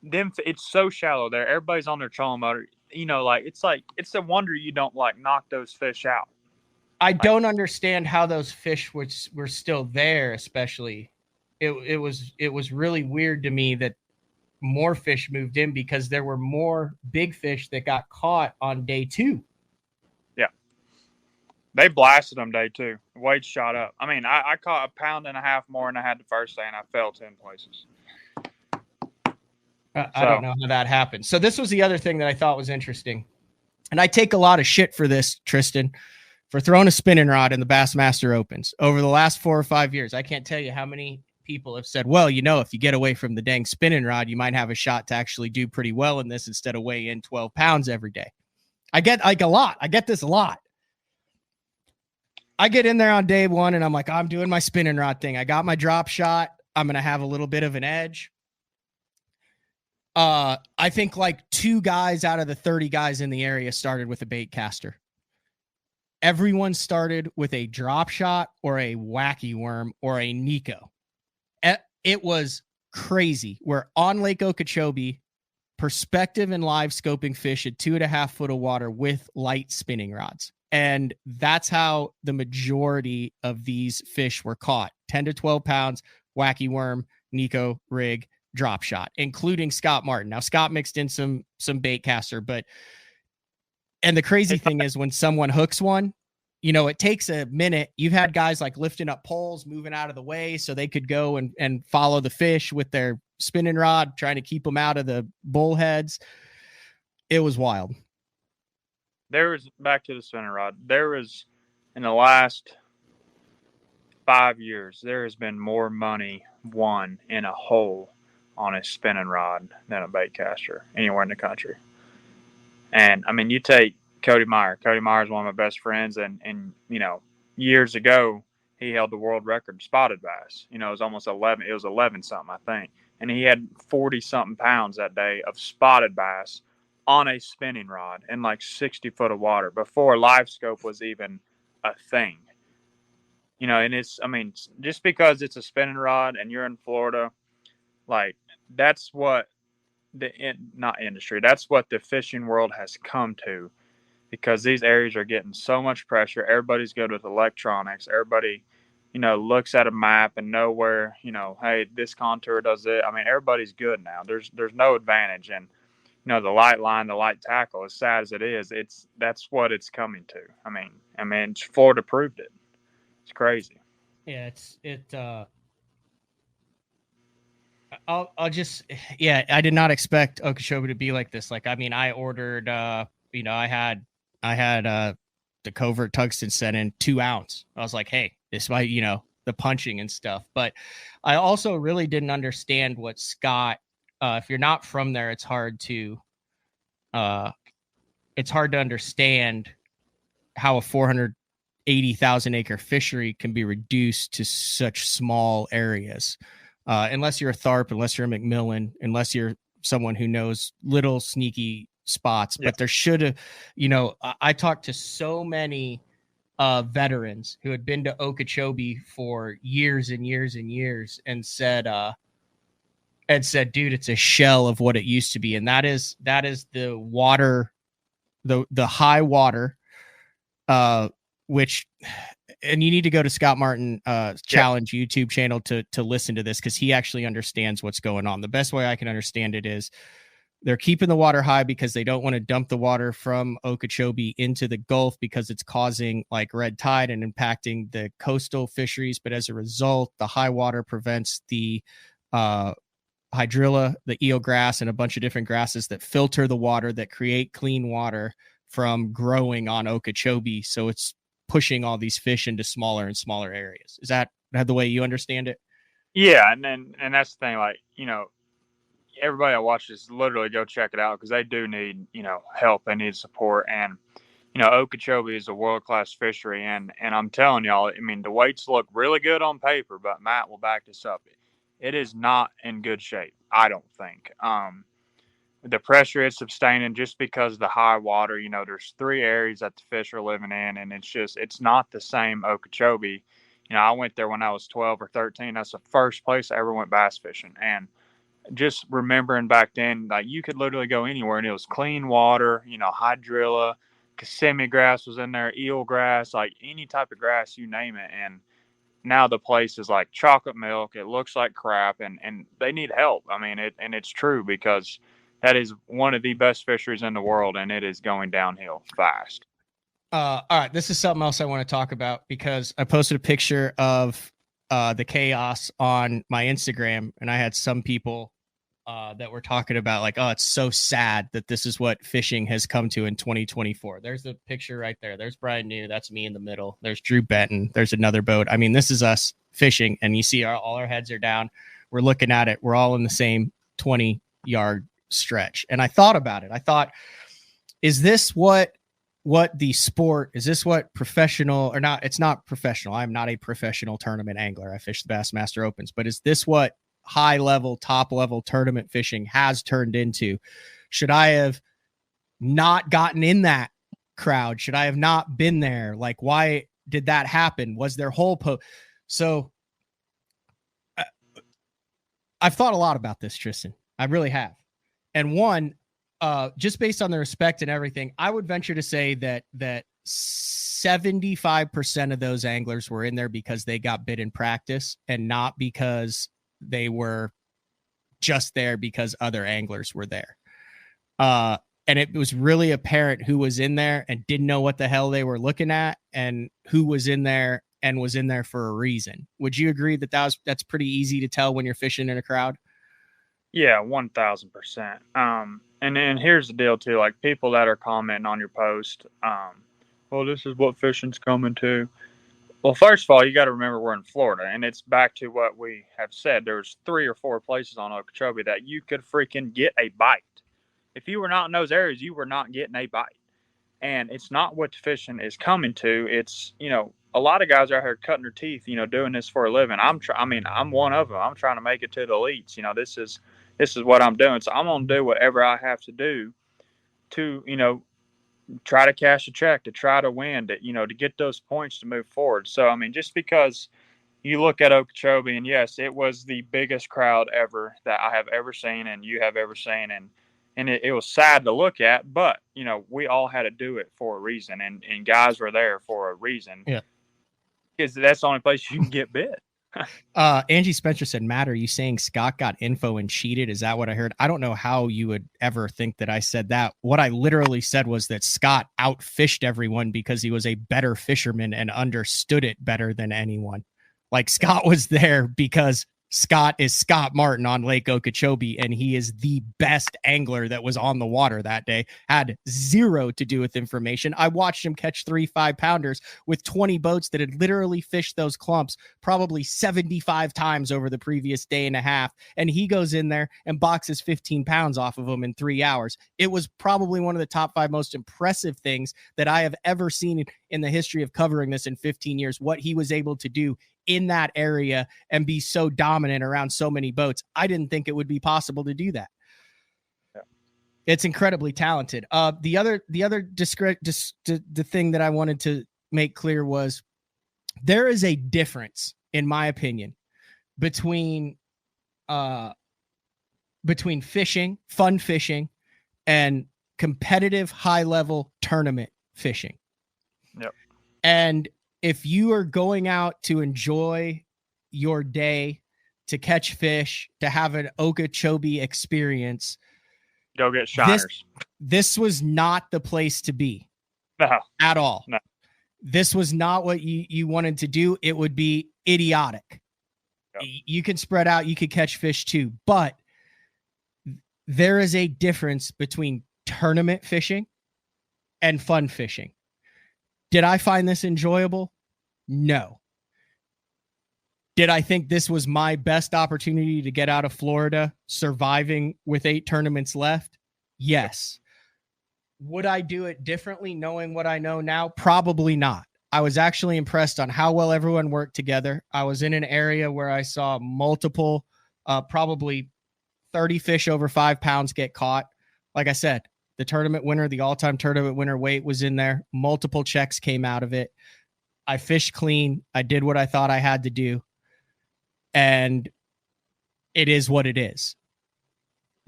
them, it's so shallow there. Everybody's on their trolling motor. It's a wonder you don't like knock those fish out. I don't understand how those fish were still there, especially. It was really weird to me that more fish moved in because there were more big fish that got caught on day 2. Yeah. They blasted them day 2. Weight shot up. I caught 1.5 pounds more than I had the first day, and I fell 10 places. I don't know how that happened. So this was the other thing that I thought was interesting. And I take a lot of shit for this, Tristan, for throwing a spinning rod in the Bassmaster Opens over the last 4 or 5 years. I can't tell you how many people have said, well, if you get away from the dang spinning rod, you might have a shot to actually do pretty well in this instead of weigh in 12 pounds every day. I get like a lot. I get this a lot. I get in there on day 1 and I'm like, I'm doing my spinning rod thing. I got my drop shot. I'm going to have a little bit of an edge. I think like 2 guys out of the 30 guys in the area started with a bait caster. Everyone started with a drop shot or a wacky worm or a Nico. It was crazy. We're on Lake Okeechobee, perspective and live scoping fish at 2.5 foot of water with light spinning rods. And that's how the majority of these fish were caught. 10 to 12 pounds, wacky worm, Nico, rig, drop shot, including Scott Martin. Now, Scott mixed in some bait caster, and the crazy thing is when someone hooks one, it takes a minute. You've had guys like lifting up poles, moving out of the way so they could go and follow the fish with their spinning rod, trying to keep them out of the bullheads. It was wild. Back to the spinning rod. There was, in the last 5 years, there has been more money won in a hole on a spinning rod than a bait caster anywhere in the country. And you take Cody Meyer. Cody Meyer is one of my best friends, and years ago he held the world record spotted bass. It was almost 11. It was 11 something, I think. and he had 40 something pounds that day of spotted bass on a spinning rod in like 60 foot of water before live scope was even a thing. You know, and it's, I mean, just because it's a spinning rod and you're in Florida, like that's what not industry, that's what the fishing world has come to, because these areas are getting so much pressure. Everybody's good with electronics. Everybody, you know, looks at a map and know where, you know, hey, this contour does it. I mean, everybody's good now. There's no advantage. And, you know, the light line, the light tackle, as sad as it is, that's what it's coming to. I mean, Florida proved it. It's crazy. Yeah, I'll just, yeah, I did not expect Okeechobee to be like this. Like, I mean, I ordered, you know, I had the covert tungsten set in 2 ounce. I was like, hey, this might, you know, the punching and stuff. But I also really didn't understand what Scott, if you're not from there, it's hard to understand how a 480,000 acre fishery can be reduced to such small areas. Unless you're a Tharp, unless you're a McMillan, unless you're someone who knows little sneaky spots. But there should have, you know, I talked to so many veterans who had been to Okeechobee for years and years and years and said, dude, it's a shell of what it used to be. And that is the water, the high water, which, and you need to go to Scott Martin Challenge YouTube channel to listen to this, because he actually understands what's going on. The best way I can understand it is they're keeping the water high because they don't want to dump the water from Okeechobee into the Gulf, because it's causing like red tide and impacting the coastal fisheries. But as a result, the high water prevents the hydrilla, the eelgrass, and a bunch of different grasses that filter the water, that create clean water, from growing on Okeechobee. So it's pushing all these fish into smaller and smaller areas. Is that the way you understand it? Yeah, and that's the thing. Like, you know, everybody that watches, literally go check it out, because they do need, you know, help. They need support. And, you know, Okeechobee is a world-class fishery. And I'm telling y'all, I mean, the weights look really good on paper, but Matt will back this up. It is not in good shape, I don't think. The pressure it's sustaining, just because of the high water, you know, there's 3 areas that the fish are living in, and it's not the same Okeechobee. You know, I went there when I was 12 or 13. That's the first place I ever went bass fishing. And just remembering back then, like, you could literally go anywhere and it was clean water, you know, hydrilla, Kissimmee grass was in there, eel grass, like any type of grass, you name it. And now the place is like chocolate milk. It looks like crap, and they need help. I mean, it's true, because that is one of the best fisheries in the world, and it is going downhill fast. All right, this is something else I want to talk about, because I posted a picture of the chaos on my Instagram, and I had some people that were talking about, like, oh, it's so sad that this is what fishing has come to in 2024. There's the picture right there. There's Brian New. That's me in the middle. There's Drew Benton. There's another boat. I mean, this is us fishing, and you see all our heads are down. We're looking at it. We're all in the same 20-yard stretch. And I thought about it. I thought, is this what the sport, is this what professional, or not? It's not professional. I'm not a professional tournament angler. I fish the Bassmaster Opens, but is this what high level, top level tournament fishing has turned into? Should I have not gotten in that crowd? Should I have not been there? Like, why did that happen? Was their whole so I've thought a lot about this, Tristan. I really have. And one, just based on the respect and everything, I would venture to say that 75% of those anglers were in there because they got bit in practice, and not because they were just there because other anglers were there. And it was really apparent who was in there and didn't know what the hell they were looking at, and who was in there and was in there for a reason. Would you agree that that's pretty easy to tell when you're fishing in a crowd? Yeah, 1,000%. And then here's the deal too, like, people that are commenting on your post, well, this is what fishing's coming to. Well, first of all, you got to remember we're in Florida, and it's back to what we have said. There's 3 or 4 places on Okeechobee that you could freaking get a bite. If you were not in those areas, you were not getting a bite. And it's not what fishing is coming to. It's, you know, a lot of guys are out here cutting their teeth, doing this for a living. I'm one of them. I'm trying to make it to the elites. This is what I'm doing. So I'm going to do whatever I have to do to, try to cash a check, to try to win, to get those points to move forward. So, just because you look at Okeechobee, and yes, it was the biggest crowd ever that I have ever seen and you have ever seen. And it was sad to look at, but, we all had to do it for a reason. And guys were there for a reason. Yeah. Because that's the only place you can get bit. Angie Spencer said, Matt, are you saying Scott got info and cheated? Is that what I heard? I don't know how you would ever think that I said that. What I literally said was that Scott outfished everyone because he was a better fisherman and understood it better than anyone. Like, Scott was there because Scott is Scott Martin on Lake Okeechobee, and he is the best angler that was on the water that day. Had zero to do with information. I watched him catch 3 5-pounders with 20 boats that had literally fished those clumps probably 75 times over the previous day and a half, and he goes in there and boxes 15 pounds off of them in 3 hours. It was probably one of the top 5 most impressive things that I have ever seen in the history of covering this in 15 years, what he was able to do in that area and be so dominant around so many boats. I didn't think it would be possible to do that. Yeah. It's incredibly talented. The other the thing that I wanted to make clear was there is a difference, in my opinion, between fishing, fun fishing, and competitive high-level tournament fishing. Yep. And if you are going out to enjoy your day, to catch fish, to have an Okeechobee experience, go get shiners. This was not the place to be. No. At all. No. This was not what you wanted to do. It would be idiotic. Yep. You can spread out, you could catch fish too, but there is a difference between tournament fishing and fun fishing. Did I find this enjoyable? No. Did I think this was my best opportunity to get out of Florida surviving with 8 tournaments left? Yes. Would I do it differently knowing what I know now? Probably not. I was actually impressed on how well everyone worked together. I was in an area where I saw multiple, probably 30 fish over 5 pounds get caught. Like I said, the tournament winner, the all-time tournament winner weight was in there. Multiple checks came out of it. I fished clean. I did what I thought I had to do. And it is what it is.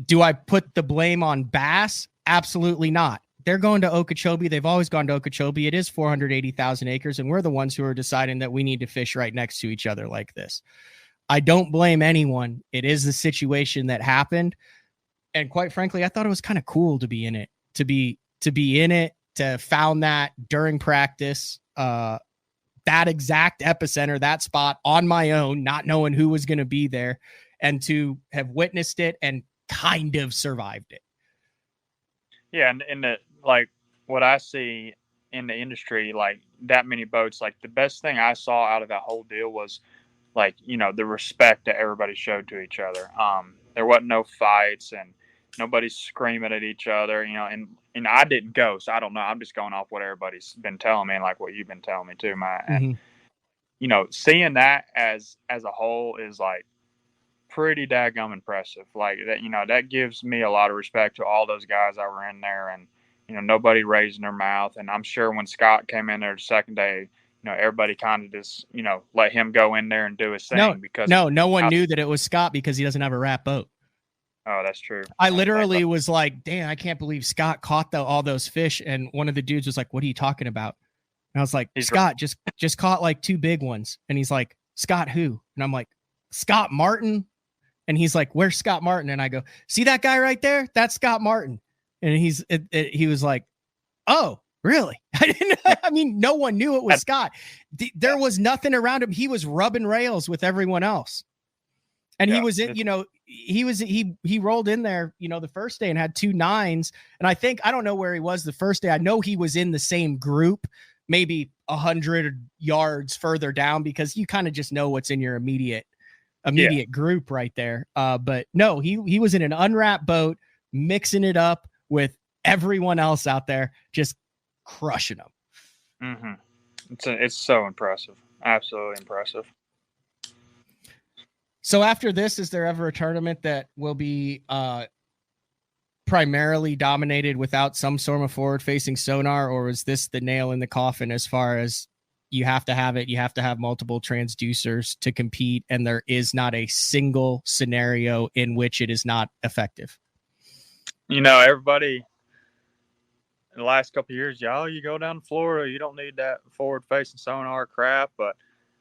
Do I put the blame on Bass? Absolutely not. They're going to Okeechobee. They've always gone to Okeechobee. It is 480,000 acres, and we're the ones who are deciding that we need to fish right next to each other like this. I don't blame anyone. It is the situation that happened. And quite frankly, I thought it was kind of cool to be in it, to be in it, to found that during practice, that exact epicenter, that spot on my own, not knowing who was going to be there, and to have witnessed it and kind of survived it. Yeah. And like what I see in the industry, like that many boats, like the best thing I saw out of that whole deal was like, the respect that everybody showed to each other. There wasn't no fights and nobody's screaming at each other, and I didn't go, so I don't know. I'm just going off what everybody's been telling me and like what you've been telling me too, Matt. And, seeing that as a whole is like pretty daggum impressive. Like that, that gives me a lot of respect to all those guys that were in there, and, nobody raising their mouth. And I'm sure when Scott came in there the second day, everybody kind of just, let him go in there and do his thing. Because no one knew that it was Scott because he doesn't have a wrap boat. Oh, that's true. I literally was like, damn, I can't believe Scott caught all those fish. And one of the dudes was like, what are you talking about? And I was like, Scott just caught like 2 big ones. And he's like, Scott who? And I'm like, Scott Martin. And he's like, where's Scott Martin? And I go, see that guy right there? That's Scott Martin. And he was like, oh, really? I didn't know. I mean, no one knew it was Scott. There was nothing around him. He was rubbing rails with everyone else. And he was in, he rolled in there, the first day and had 2 9s. And I don't know where he was the first day. I know he was in the same group, maybe 100 yards further down, because you kind of just know what's in your immediate group right there. But no, he was in an unwrapped boat, mixing it up with everyone else out there, just crushing them. Mm-hmm. It's so impressive. Absolutely impressive. So after this, is there ever a tournament that will be primarily dominated without some sort of forward-facing sonar, or is this the nail in the coffin as far as you have to have it, you have to have multiple transducers to compete, and there is not a single scenario in which it is not effective? Everybody in the last couple of years, you go down to Florida, you don't need that forward-facing sonar crap, but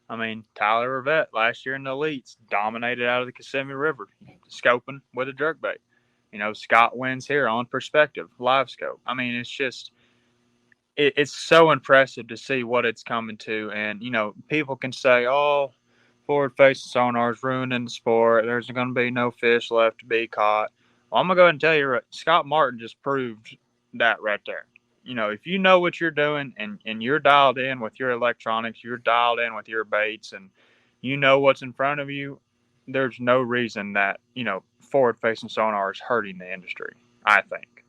I mean, Tyler Rivette last year in the elites dominated out of the Kissimmee River, scoping with a jerkbait. Scott wins here on perspective, live scope. I mean, it's just, it's so impressive to see what it's coming to. And, people can say, oh, forward-facing sonar is ruining the sport. There's going to be no fish left to be caught. Well, I'm going to go ahead and tell you, Scott Martin just proved that right there. If you know what you're doing and you're dialed in with your electronics, you're dialed in with your baits, and you know what's in front of you, there's no reason that, forward-facing sonar is hurting the industry, I think.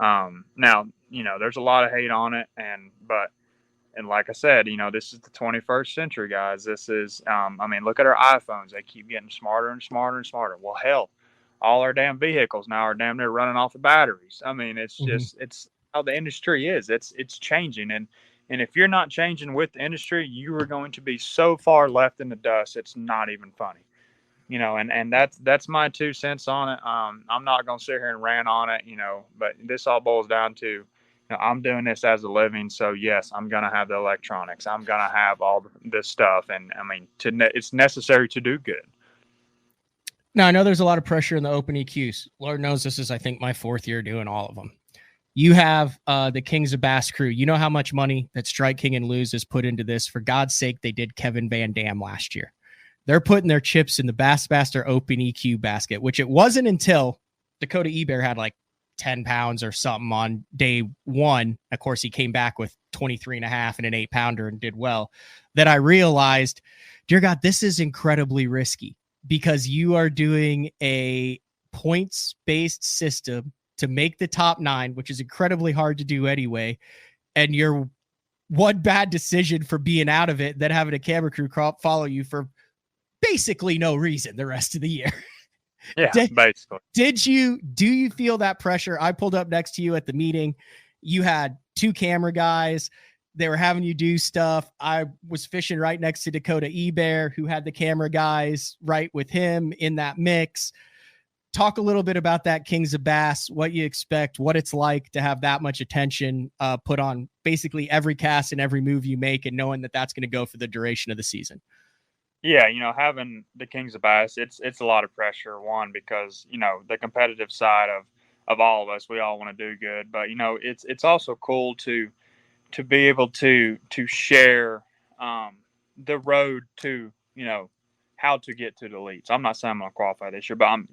Now, there's a lot of hate on it, and like I said, this is the 21st century, guys. This is, look at our iPhones. They keep getting smarter and smarter and smarter. Well, hell, all our damn vehicles now are damn near running off the batteries. I mean, it's just, it's how the industry is. It's changing. And if you're not changing with the industry, you are going to be so far left in the dust. It's not even funny, and that's my 2 cents on it. I'm not going to sit here and rant on it, but this all boils down to, I'm doing this as a living. So yes, I'm going to have the electronics. I'm going to have all this stuff. And it's necessary to do good. Now, I know there's a lot of pressure in the open EQs. Lord knows this is, I think, my 4th year doing all of them. You have the Kings of Bass crew. You know how much money that Strike King and Lose has put into this. For God's sake, they did Kevin Van Dam last year. They're putting their chips in the Bassmaster Open EQ basket, which it wasn't until Dakota Ebear had like 10 pounds or something on day one. Of course, he came back with 23 and a half and an 8-pounder and did well, that I realized, dear God, this is incredibly risky, because you are doing a points-based system to make the top 9, which is incredibly hard to do anyway. And you're one bad decision for being out of it, then having a camera crew follow you for basically no reason the rest of the year. Yeah, basically. Do you feel that pressure? I pulled up next to you at the meeting. You had 2 camera guys. They were having you do stuff. I was fishing right next to Dakota Ebear, who had the camera guys right with him in that mix. Talk a little bit about that Kings of Bass, what you expect, what it's like to have that much attention put on basically every cast and every move you make, and knowing that that's going to go for the duration of the season. Yeah, having the Kings of Bass, it's a lot of pressure. One, because the competitive side of all of us, we all want to do good, but it's also cool to be able to share the road to how to get to the elites. I'm not saying I'm going to qualify this year, but I'm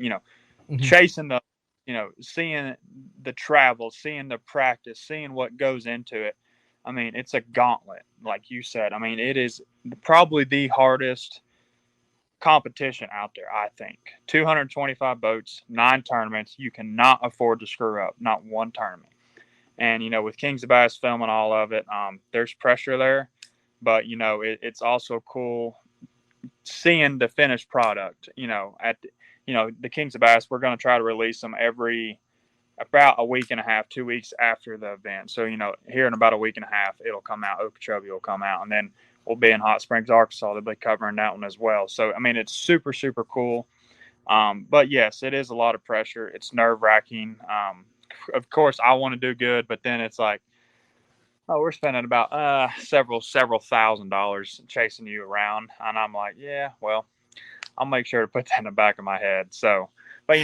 chasing the seeing the travel, seeing the practice, seeing what goes into it. I mean, it's a gauntlet, like you said. I mean, it is probably the hardest competition out there, I think. 225 boats, 9 tournaments. You cannot afford to screw up, not one tournament. And, with Kings of Bass filming all of it, there's pressure there. But, it's also cool seeing the finished product. The Kings of Bass, we're going to try to release them about a week and a half, 2 weeks after the event. So, here in about a week and a half, it'll come out. Okeechobee will come out. And then we'll be in Hot Springs, Arkansas. They'll be covering that one as well. So, it's super, super cool. But, yes, it is a lot of pressure. It's nerve-wracking. Of course, I want to do good, but then it's like, oh, we're spending about several $1,000s chasing you around. And I'm like, yeah, well, I'll make sure to put that in the back of my head. So, but,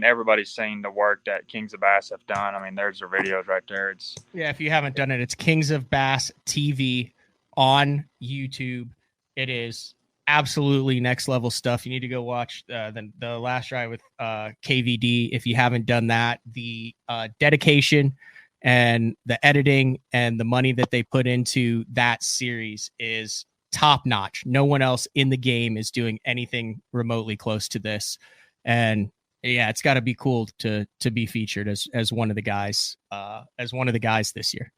everybody's seen the work that Kings of Bass have done. There's their videos right there. If you haven't done it, it's Kings of Bass TV on YouTube. It is absolutely next level stuff. You need to go watch the last ride with KVD. If you haven't done that, the dedication and the editing and the money that they put into that series is top notch. No one else in the game is doing anything remotely close to this. And yeah, it's got to be cool to be featured as one of the guys this year.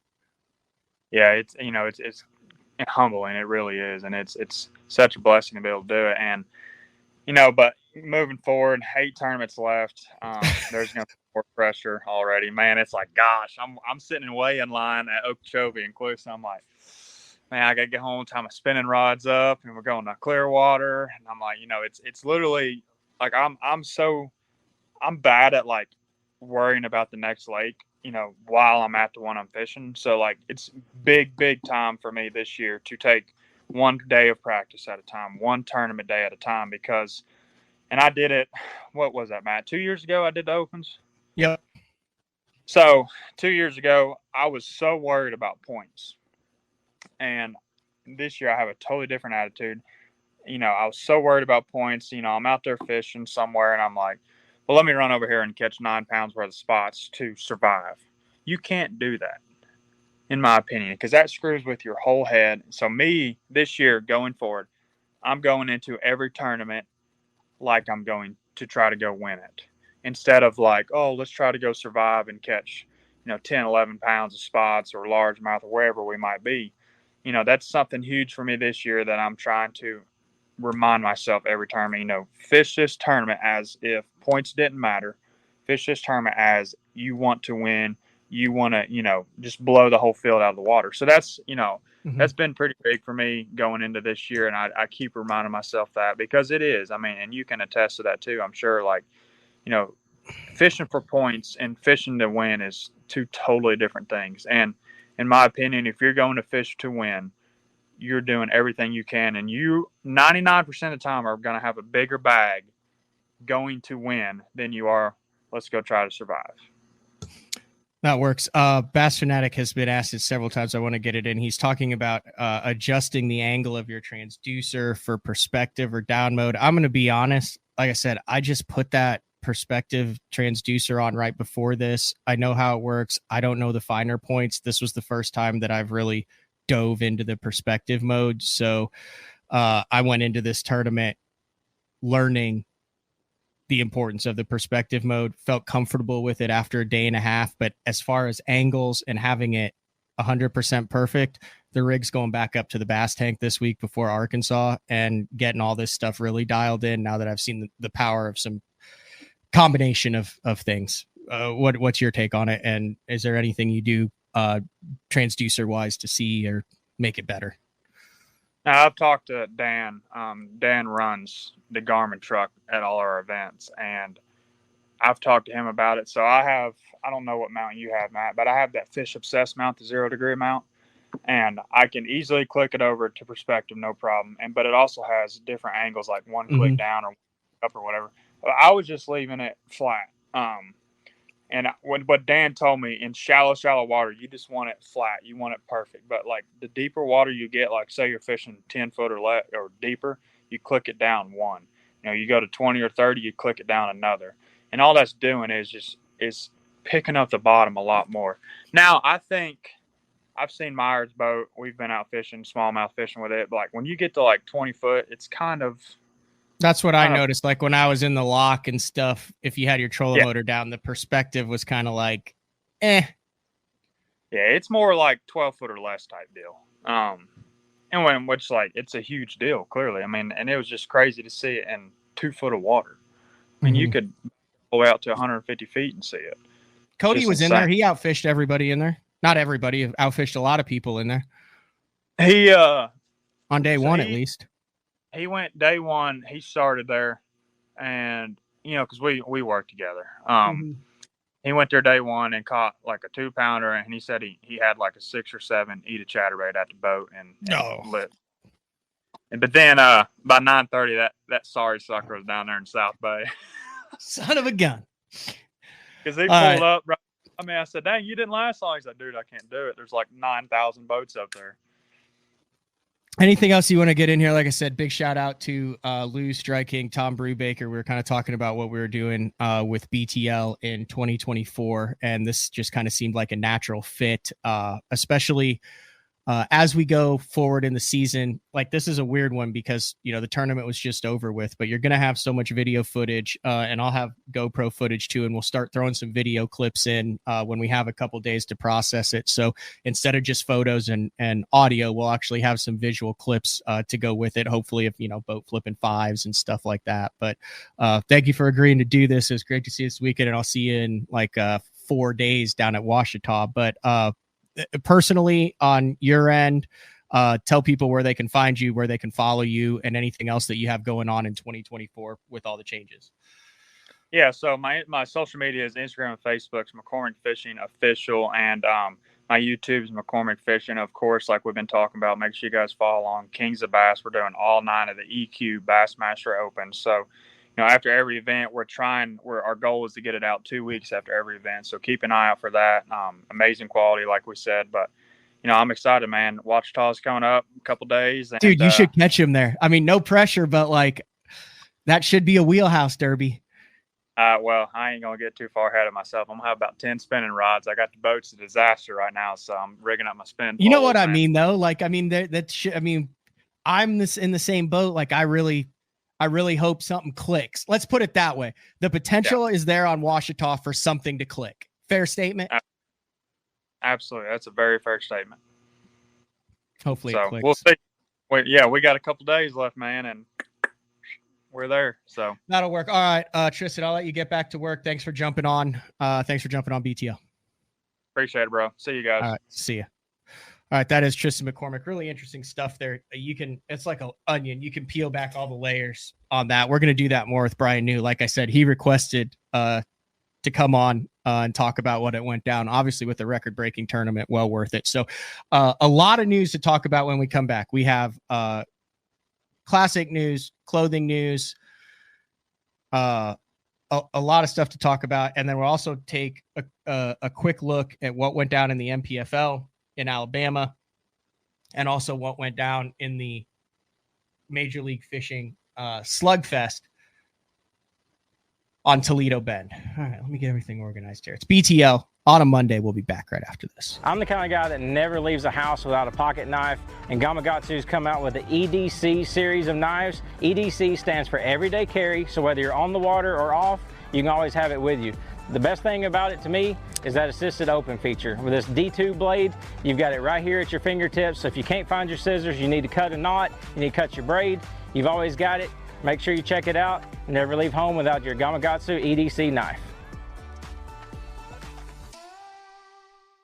yeah, it's humbling. It really is. And it's such a blessing to be able to do it. And, but moving forward, 8 tournaments left. There's going to be more pressure already, man. It's like, gosh, I'm sitting in weigh-in line at Okeechobee and Clues. I'm like, man, I got to get home, tie my spinning rods up, and we're going to Clearwater. And I'm like, it's literally like, I'm bad at like worrying about the next lake, while I'm at the one I'm fishing. So like, it's big time for me this year to take one day of practice at a time, one tournament day at a time, because, and I did it, what was that, Matt? 2 years ago, I did the Opens. Yep. So 2 years ago, I was so worried about points. And this year I have a totally different attitude. I was so worried about points. I'm out there fishing somewhere and I'm like, well, let me run over here and catch 9 pounds worth of spots to survive. You can't do that, in my opinion, because that screws with your whole head. So me, this year, going forward, I'm going into every tournament like I'm going to try to go win it. Instead of like, oh, let's try to go survive and catch, 10, 11 pounds of spots or largemouth or wherever we might be. That's something huge for me this year that I'm trying to remind myself every tournament, fish this tournament as if points didn't matter. Fish this tournament as you want to win. You want to, just blow the whole field out of the water. So that's, that's been pretty big for me going into this year. And I keep reminding myself that because it is, and you can attest to that too. I'm sure like, fishing for points and fishing to win is 2 totally different things. And in my opinion, if you're going to fish to win, you're doing everything you can. And you 99% of the time are going to have a bigger bag going to win than you are, let's go try to survive. That works. Bass Fanatic has been asked it several times. I want to get it in. He's talking about adjusting the angle of your transducer for perspective or down mode. I'm going to be honest. Like I said, I just put that perspective transducer on right before this. I know how it works. I don't know the finer points. This was the first time that I've really dove into the perspective mode. So I went into this tournament learning the importance of the perspective mode, felt comfortable with it after a day and a half. But as far as angles and having it 100% perfect, the rig's going back up to the bass tank this week before Arkansas and getting all this stuff really dialed in now that I've seen the power of some combination of things. What's your take on it? And is there anything you do transducer wise to see or make it better? Now, I've talked to Dan. Dan runs the Garmin truck at all our events, and I've talked to him about it. So I don't know what mount you have, Matt, but I have that Fish Obsessed mount, the 0 degree mount, and I can easily click it over to perspective, no problem. But it also has different angles, like one click down or up or whatever. I was just leaving it flat. And what Dan told me, in shallow water, you just want it flat. You want it perfect. But like the deeper water you get, like say you're fishing 10 foot or deeper, you click it down 1. You go to 20 or 30, you click it down another. And all that's doing is picking up the bottom a lot more. Now, I think I've seen Meyer's boat. We've been out fishing, smallmouth fishing with it. But like when you get to like 20 foot, it's kind of... That's what I noticed. Like when I was in the lock and stuff, if you had your trolling motor down, the perspective was kind of like, eh. Yeah, it's more like 12 foot or less type deal. Which like, it's a huge deal, clearly. And it was just crazy to see it in 2 foot of water. You could go out to 150 feet and see it. Cody was insane. In there. He outfished everybody in there. Not everybody, outfished a lot of people in there. He, on day one, at least. He went day one. He started there, and because we worked together. He went there day one and caught like a 2-pounder, and he said he had like a 6 or 7 eat a chatterbait at the boat and lit. But then by 9:30, that sorry sucker was down there in South Bay. Son of a gun. Because he pulled up. Right, I said, dang, you didn't last long. He's like, dude, I can't do it. There's like 9,000 boats up there. Anything else you want to get in here? Like I said, big shout out to Lou Striking, Tom Brubaker. We were kind of talking about what we were doing with BTL in 2024, and this just kind of seemed like a natural fit, especially as we go forward in the season, like this is a weird one because, the tournament was just over with, but you're going to have so much video footage, and I'll have GoPro footage too. And we'll start throwing some video clips in when we have a couple days to process it. So instead of just photos and audio, we'll actually have some visual clips to go with it. Hopefully if, boat flipping fives and stuff like that. But thank you for agreeing to do this. It was great to see you this weekend, and I'll see you in like 4 days down at Ouachita. But personally, on your end, tell people where they can find you, where they can follow you, and anything else that you have going on in 2024 with all the changes. Yeah, so my social media is Instagram and Facebook's McCormick Fishing Official, and my YouTube's McCormick Fishing. Of course, like we've been talking about, make sure you guys follow along. Kings of Bass, we're doing all 9 of the EQ Bassmaster Open. So, after every event, our goal is to get it out 2 weeks after every event. So keep an eye out for that. Amazing quality, like we said. But, I'm excited, man. Ouachita's coming up in a couple days. And, dude, you should catch him there. I mean, no pressure, but like that should be a wheelhouse derby. Well, I ain't going to get too far ahead of myself. I'm going to have about 10 spinning rods. I got the boat's a disaster right now, so I'm rigging up my spin. You know what I mean, though? Like, I mean, I'm in the same boat. Like, I really hope something clicks. Let's put it that way. The potential is there on Ouachita for something to click. Fair statement? Absolutely. That's a very fair statement. Hopefully so it clicks. We'll see. We got a couple days left, man, and we're there. So that'll work. All right, Tristan, I'll let you get back to work. Thanks for jumping on. Thanks for jumping on BTO. Appreciate it, bro. See you guys. All right. See ya. All right, that is Tristan McCormick. Really interesting stuff there. It's like an onion. You can peel back all the layers on that. We're going to do that more with Brian New. Like I said, he requested to come on and talk about what it went down. Obviously, with the record-breaking tournament, well worth it. So a lot of news to talk about when we come back. We have classic news, clothing news, a lot of stuff to talk about. And then we'll also take a quick look at what went down in the MPFL in Alabama, and also what went down in the Major League Fishing Slugfest on Toledo Bend. All right, let me get everything organized here. It's BTL on a Monday. We'll be back right after this. I'm the kind of guy that never leaves the house without a pocket knife, and Gamakatsu's come out with the EDC series of knives. EDC stands for everyday carry, so whether you're on the water or off, you can always have it with you. The best thing about it to me is that assisted open feature. With this D2 blade, you've got it right here at your fingertips. So if you can't find your scissors, you need to cut a knot, you need to cut your braid, you've always got it. Make sure you check it out. Never leave home without your Gamakatsu EDC knife.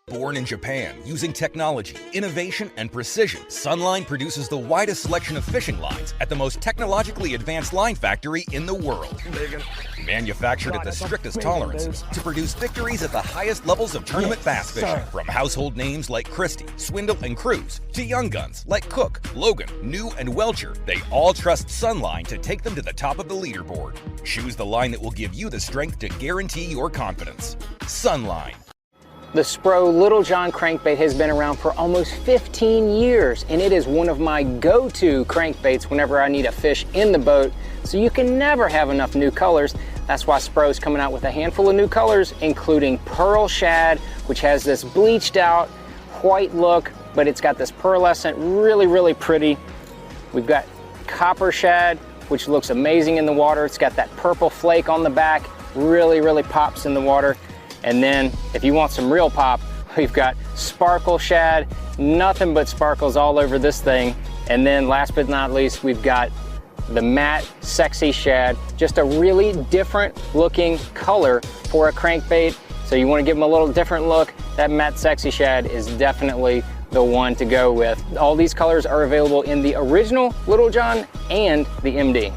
Born in Japan, using technology, innovation, and precision, Sunline produces the widest selection of fishing lines at the most technologically advanced line factory in the world. Manufactured at the strictest tolerances to produce victories at the highest levels of tournament bass fishing. From household names like Christie, Swindle, and Cruz, to young guns like Cook, Logan, New, and Welcher, they all trust Sunline to take them to the top of the leaderboard. Choose the line that will give you the strength to guarantee your confidence. Sunline. The Spro Little John crankbait has been around for almost 15 years, and it is one of my go-to crankbaits whenever I need a fish in the boat, so you can never have enough new colors. That's why Spro's coming out with a handful of new colors, including Pearl Shad, which has this bleached out white look, but it's got this pearlescent, really, really pretty. We've got Copper Shad, which looks amazing in the water. It's got that purple flake on the back, really, really pops in the water. And then if you want some real pop, we've got Sparkle Shad, nothing but sparkles all over this thing. And then last but not least, we've got the matte Sexy Shad, just a really different looking color for a crankbait. So you want to give them a little different look, that matte Sexy Shad is definitely the one to go with. All these colors are available in the original Little John and the MD.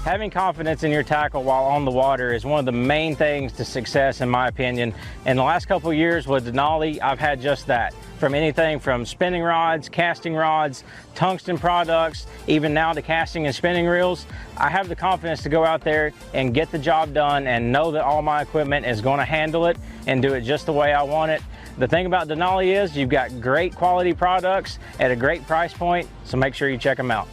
Having confidence in your tackle while on the water is one of the main things to success, in my opinion. In the last couple of years with Denali, I've had just that. From anything from spinning rods, casting rods, tungsten products, even now to casting and spinning reels, I have the confidence to go out there and get the job done and know that all my equipment is going to handle it and do it just the way I want it. The thing about Denali is you've got great quality products at a great price point, so make sure you check them out.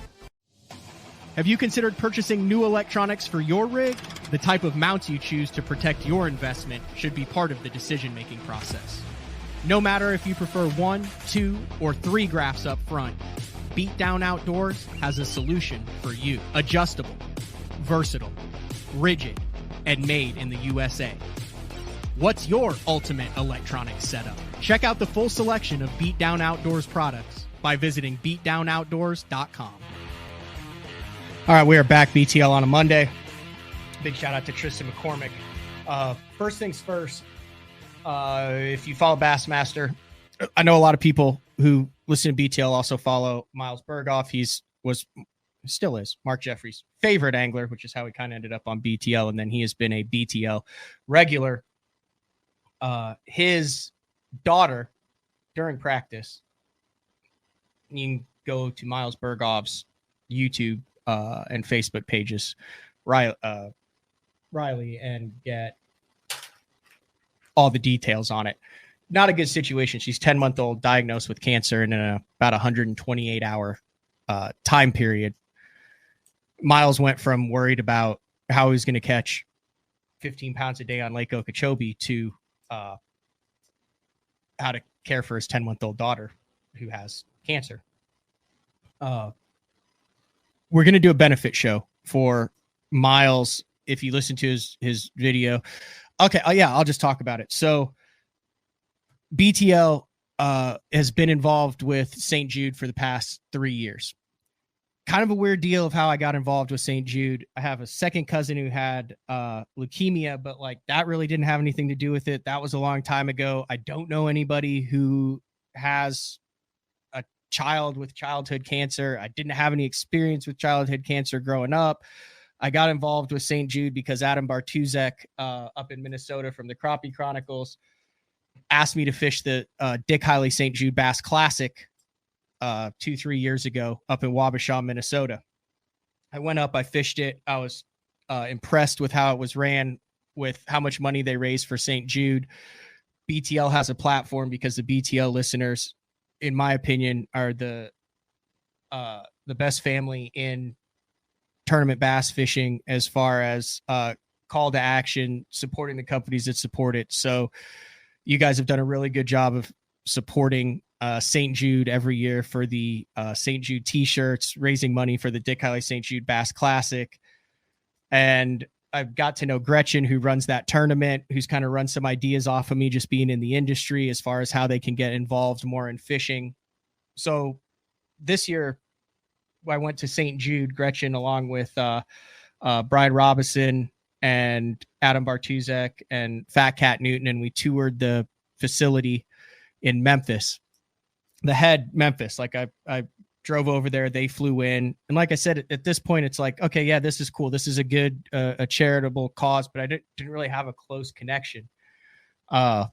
Have you considered purchasing new electronics for your rig? The type of mounts you choose to protect your investment should be part of the decision-making process. No matter if you prefer 1, 2, or 3 grafts up front, Beatdown Outdoors has a solution for you. Adjustable, versatile, rigid, and made in the USA. What's your ultimate electronic setup? Check out the full selection of Beatdown Outdoors products by visiting beatdownoutdoors.com. All right, we are back, BTL, on a Monday. Big shout out to Tristan McCormick. First things first, if you follow Bassmaster, I know a lot of people who listen to BTL also follow Miles Berghoff. Still is Mark Jeffrey's favorite angler, which is how he kind of ended up on BTL, and then he has been a BTL regular. His daughter, during practice, you can go to Miles Berghoff's YouTube and Facebook pages, Riley, and get all the details on it. Not a good situation. She's 10-month-old, diagnosed with cancer, and in about 128-hour time period. Miles went from worried about how he was going to catch 15 pounds a day on Lake Okeechobee to how to care for his 10-month-old daughter who has cancer. We're going to do a benefit show for Miles. If you listen to his video. Okay. Oh yeah. I'll just talk about it. So BTL has been involved with St. Jude for the past 3 years. Kind of a weird deal of how I got involved with St. Jude. I have a second cousin who had leukemia, but like that really didn't have anything to do with it. That was a long time ago. I don't know anybody who has a child with childhood cancer. I didn't have any experience with childhood cancer growing up. I got involved with St. Jude because Adam Bartuzek up in Minnesota from the Crappie Chronicles asked me to fish the Dick Hiley St. Jude Bass Classic 2-3 years ago up in Wabasha, Minnesota. I went up, I fished it. I was impressed with how it was ran, with how much money they raised for St. Jude. BTL has a platform because the BTL listeners, in my opinion, are the best family in tournament bass fishing as far as call to action, supporting the companies that support it. So you guys have done a really good job of supporting St. Jude every year for the St. Jude t-shirts, raising money for the Dick Hiley St. Jude Bass Classic. And I've got to know Gretchen, who runs that tournament, who's kind of run some ideas off of me just being in the industry as far as how they can get involved more in fishing. So this year I went to St. Jude, Gretchen, along with Brian Robinson and Adam Bartuzek and Fat Cat Newton, and we toured the facility in Memphis, the head Memphis. Like I drove over there, they flew in. And like I said, at this point, it's like, okay, yeah, this is cool. This is a good, a charitable cause, but I didn't really have a close connection. And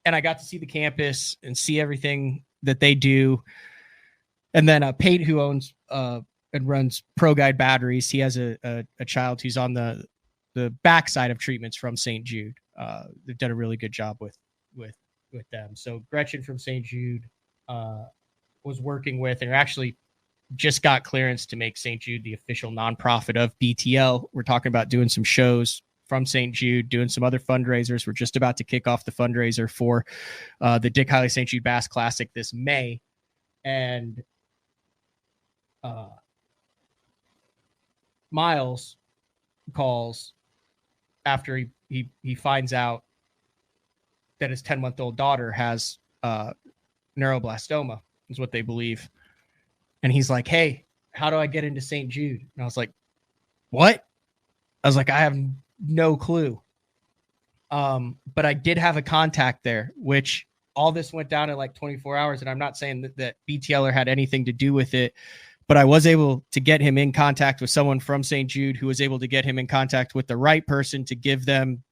I got to see the campus and see everything that they do. And then Pate, who owns and runs Pro Guide Batteries, he has a child who's on the backside of treatments from St. Jude. They've done a really good job with them. So Gretchen from St. Jude was working with, and actually just got clearance to make St. Jude the official nonprofit of BTL. We're talking about doing some shows from St. Jude, doing some other fundraisers. We're just about to kick off the fundraiser for the Dick Hiley St. Jude Bass Classic this May. And Miles calls after he finds out that his 10-month-old daughter has neuroblastoma, is what they believe. And he's like, hey, how do I get into St. Jude? And I was like, what? I was like, I have no clue. But I did have a contact there, which all this went down in like 24 hours. And I'm not saying that BTLer had anything to do with it, but I was able to get him in contact with someone from St. Jude who was able to get him in contact with the right person to give them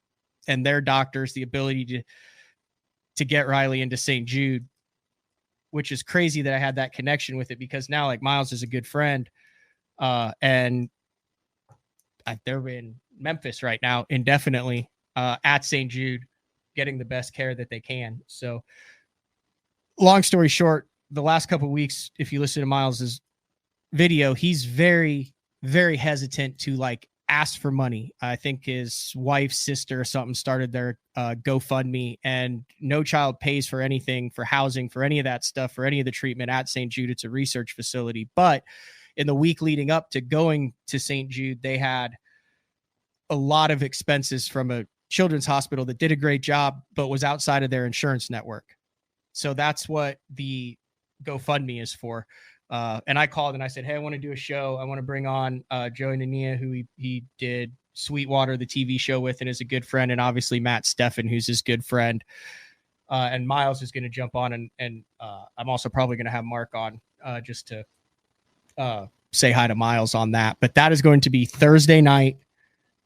and their doctors the ability to get Riley into St. Jude, which is crazy that I had that connection with it, because now like Miles is a good friend. And they're in Memphis right now, indefinitely at St. Jude, getting the best care that they can. So long story short, the last couple of weeks, if you listen to Miles's video, he's very, very hesitant to like asked for money. I think his wife's sister or something started their GoFundMe, and No Child pays for anything, for housing, for any of that stuff, for any of the treatment at St. Jude. It's a research facility. But in the week leading up to going to St. Jude, they had a lot of expenses from a children's hospital that did a great job, but was outside of their insurance network. So that's what the GoFundMe is for. And I called and I said, hey, I want to do a show. I want to bring on Joey Nania, who he did Sweetwater, the TV show with, and is a good friend. And obviously Matt Steffen, who's his good friend. And Miles is going to jump on. And I'm also probably going to have Mark on just to say hi to Miles on that. But that is going to be Thursday night,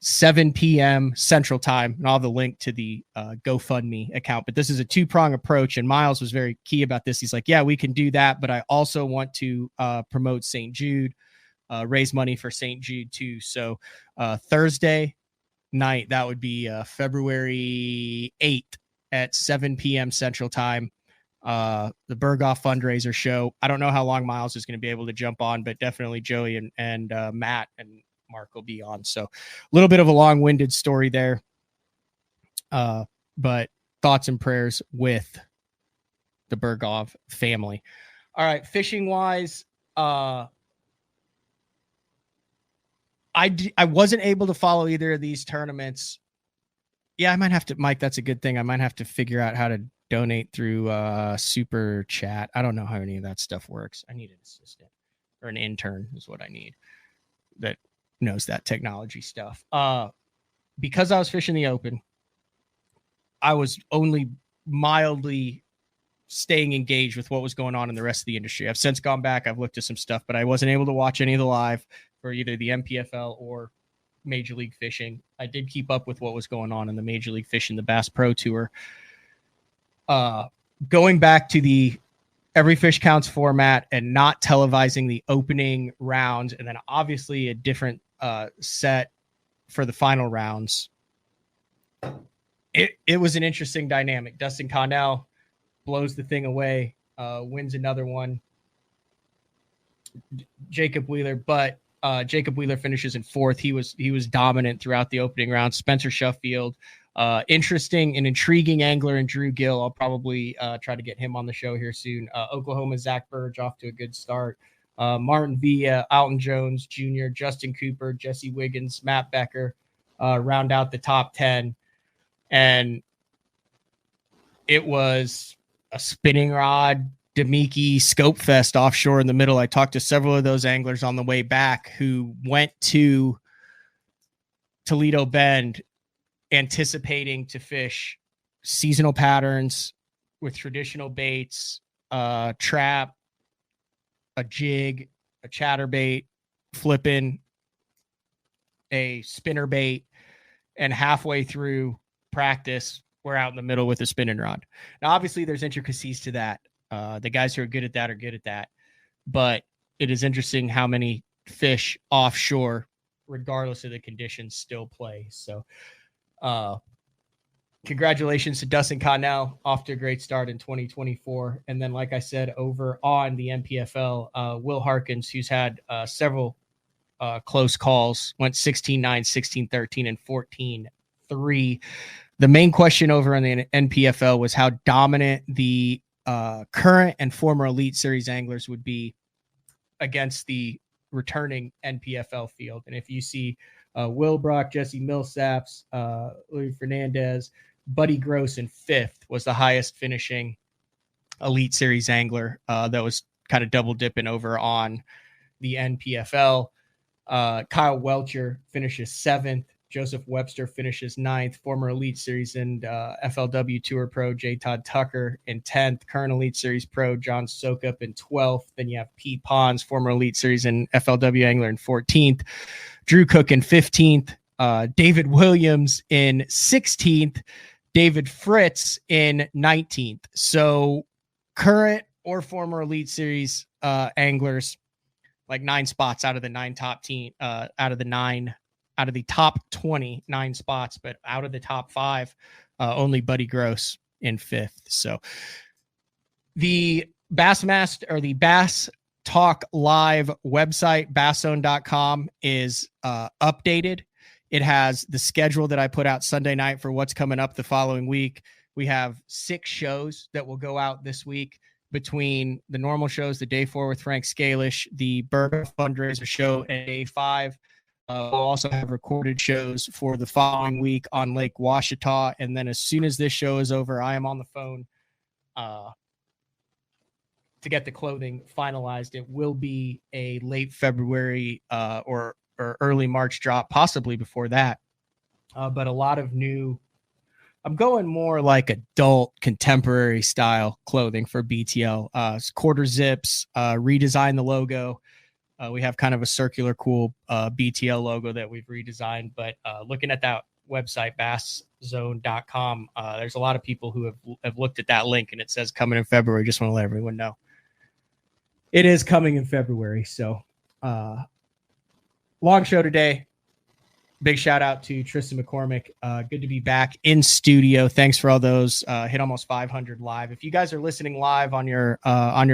7 p.m. Central Time, and I'll have the link to the GoFundMe account. But this is a two-prong approach, and Miles was very key about this. He's like, yeah, we can do that, but I also want to promote St. Jude, raise money for St. Jude too. So Thursday night, that would be February 8th at 7 p.m. Central Time, the Berghoff fundraiser show. I don't know how long Miles is going to be able to jump on, but definitely Joey and Matt and Mark will be on. So a little bit of a long-winded story there. But thoughts and prayers with the Berghoff family. All right. Fishing wise, I wasn't able to follow either of these tournaments. Yeah, I might have to, Mike, that's a good thing. I might have to figure out how to donate through Super Chat. I don't know how any of that stuff works. I need an assistant or an intern is what I need that knows that technology stuff. Because I was fishing the Open, I was only mildly staying engaged with what was going on in the rest of the industry. I've since gone back. I've looked at some stuff, but I wasn't able to watch any of the live for either the MPFL or Major League Fishing. I did keep up with what was going on in the Major League Fishing, the Bass Pro Tour. Going back to the Every Fish Counts format and not televising the opening rounds, and then obviously a different set for the final rounds. It was an interesting dynamic. Dustin Connell blows the thing away, wins another one. Jacob Wheeler finishes in fourth. He was dominant throughout the opening round. Spencer Sheffield, interesting and intriguing angler, and Drew Gill. I'll probably try to get him on the show here soon. Oklahoma, Zach Burge off to a good start. Martin Villa, Alton Jones Jr., Justin Cooper, Jesse Wiggins, Matt Becker round out the top 10. And it was a spinning rod, Demiki Scope Fest offshore in the middle. I talked to several of those anglers on the way back who went to Toledo Bend anticipating to fish seasonal patterns with traditional baits, trap, a jig, a chatterbait, flipping, a spinner bait, and halfway through practice, we're out in the middle with a spinning rod. Now, obviously, there's intricacies to that. The guys who are good at that are good at that. But it is interesting how many fish offshore, regardless of the conditions, still play. So congratulations to Dustin Connell, off to a great start in 2024. And then, like I said, over on the MPFL, Will Harkins, who's had several close calls, went 16-9, 16-13, and 14-3. The main question over on the NPFL was how dominant the current and former Elite Series anglers would be against the returning NPFL field. And if you see Will Brock, Jesse Millsaps, Louis Fernandez, Buddy Gross in fifth was the highest finishing Elite Series angler that was kind of double dipping over on the NPFL. Kyle Welcher finishes seventh. Joseph Webster finishes ninth. Former Elite Series and FLW Tour Pro J. Todd Tucker in 10th. Current Elite Series Pro John Sokup in 12th. Then you have Pete Pons, former Elite Series and FLW angler, in 14th. Drew Cook in 15th. David Williams in 16th. David Fritz in 19th. So current or former Elite Series anglers, like 9 spots out of the 9 top team, out of the top 29 spots, but out of the top 5, only Buddy Gross in 5th. So the Bassmaster, or the Bass Talk Live website, basszone.com, is updated. It has the schedule that I put out Sunday night for what's coming up the following week. We have 6 shows that will go out this week between the normal shows, the day 4 with Frank Scalish, the Burger fundraiser show, and day 5. We'll also have recorded shows for the following week on Lake Ouachita. And then as soon as this show is over, I am on the phone to get the clothing finalized. It will be a late February or early March drop, possibly before that. But a lot of new, I'm going more like adult contemporary style clothing for BTL. Quarter zips, redesign the logo. We have kind of a circular, cool BTL logo that we've redesigned. But looking at that website, basszone.com, there's a lot of people who have looked at that link, and it says coming in February. Just want to let everyone know. It is coming in February. So long show today. Big shout out to Tristan McCormick. Good to be back in studio. Thanks for all those. Hit almost 500 live. If you guys are listening live on your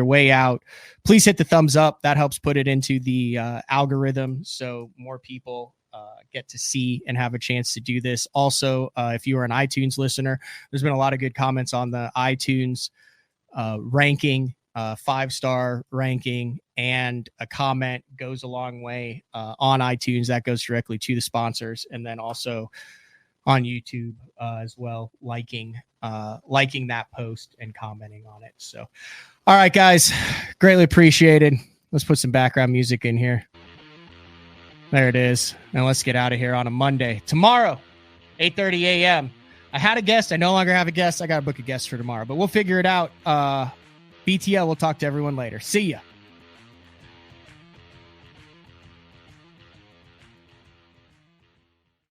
way out, please hit the thumbs up. That helps put it into the algorithm, so more people get to see and have a chance to do this. Also, if you are an iTunes listener, there's been a lot of good comments on the iTunes ranking. 5-star ranking and a comment goes a long way on iTunes. That goes directly to the sponsors, and then also on YouTube as well, liking that post and commenting on it. So, all right, guys, greatly appreciated. Let's put some background music in here. There it is. And let's get out of here on a Monday. Tomorrow, 8:30 a.m. I had a guest. I no longer have a guest. I got to book a guest for tomorrow, but we'll figure it out. BTL, we'll talk to everyone later. See ya.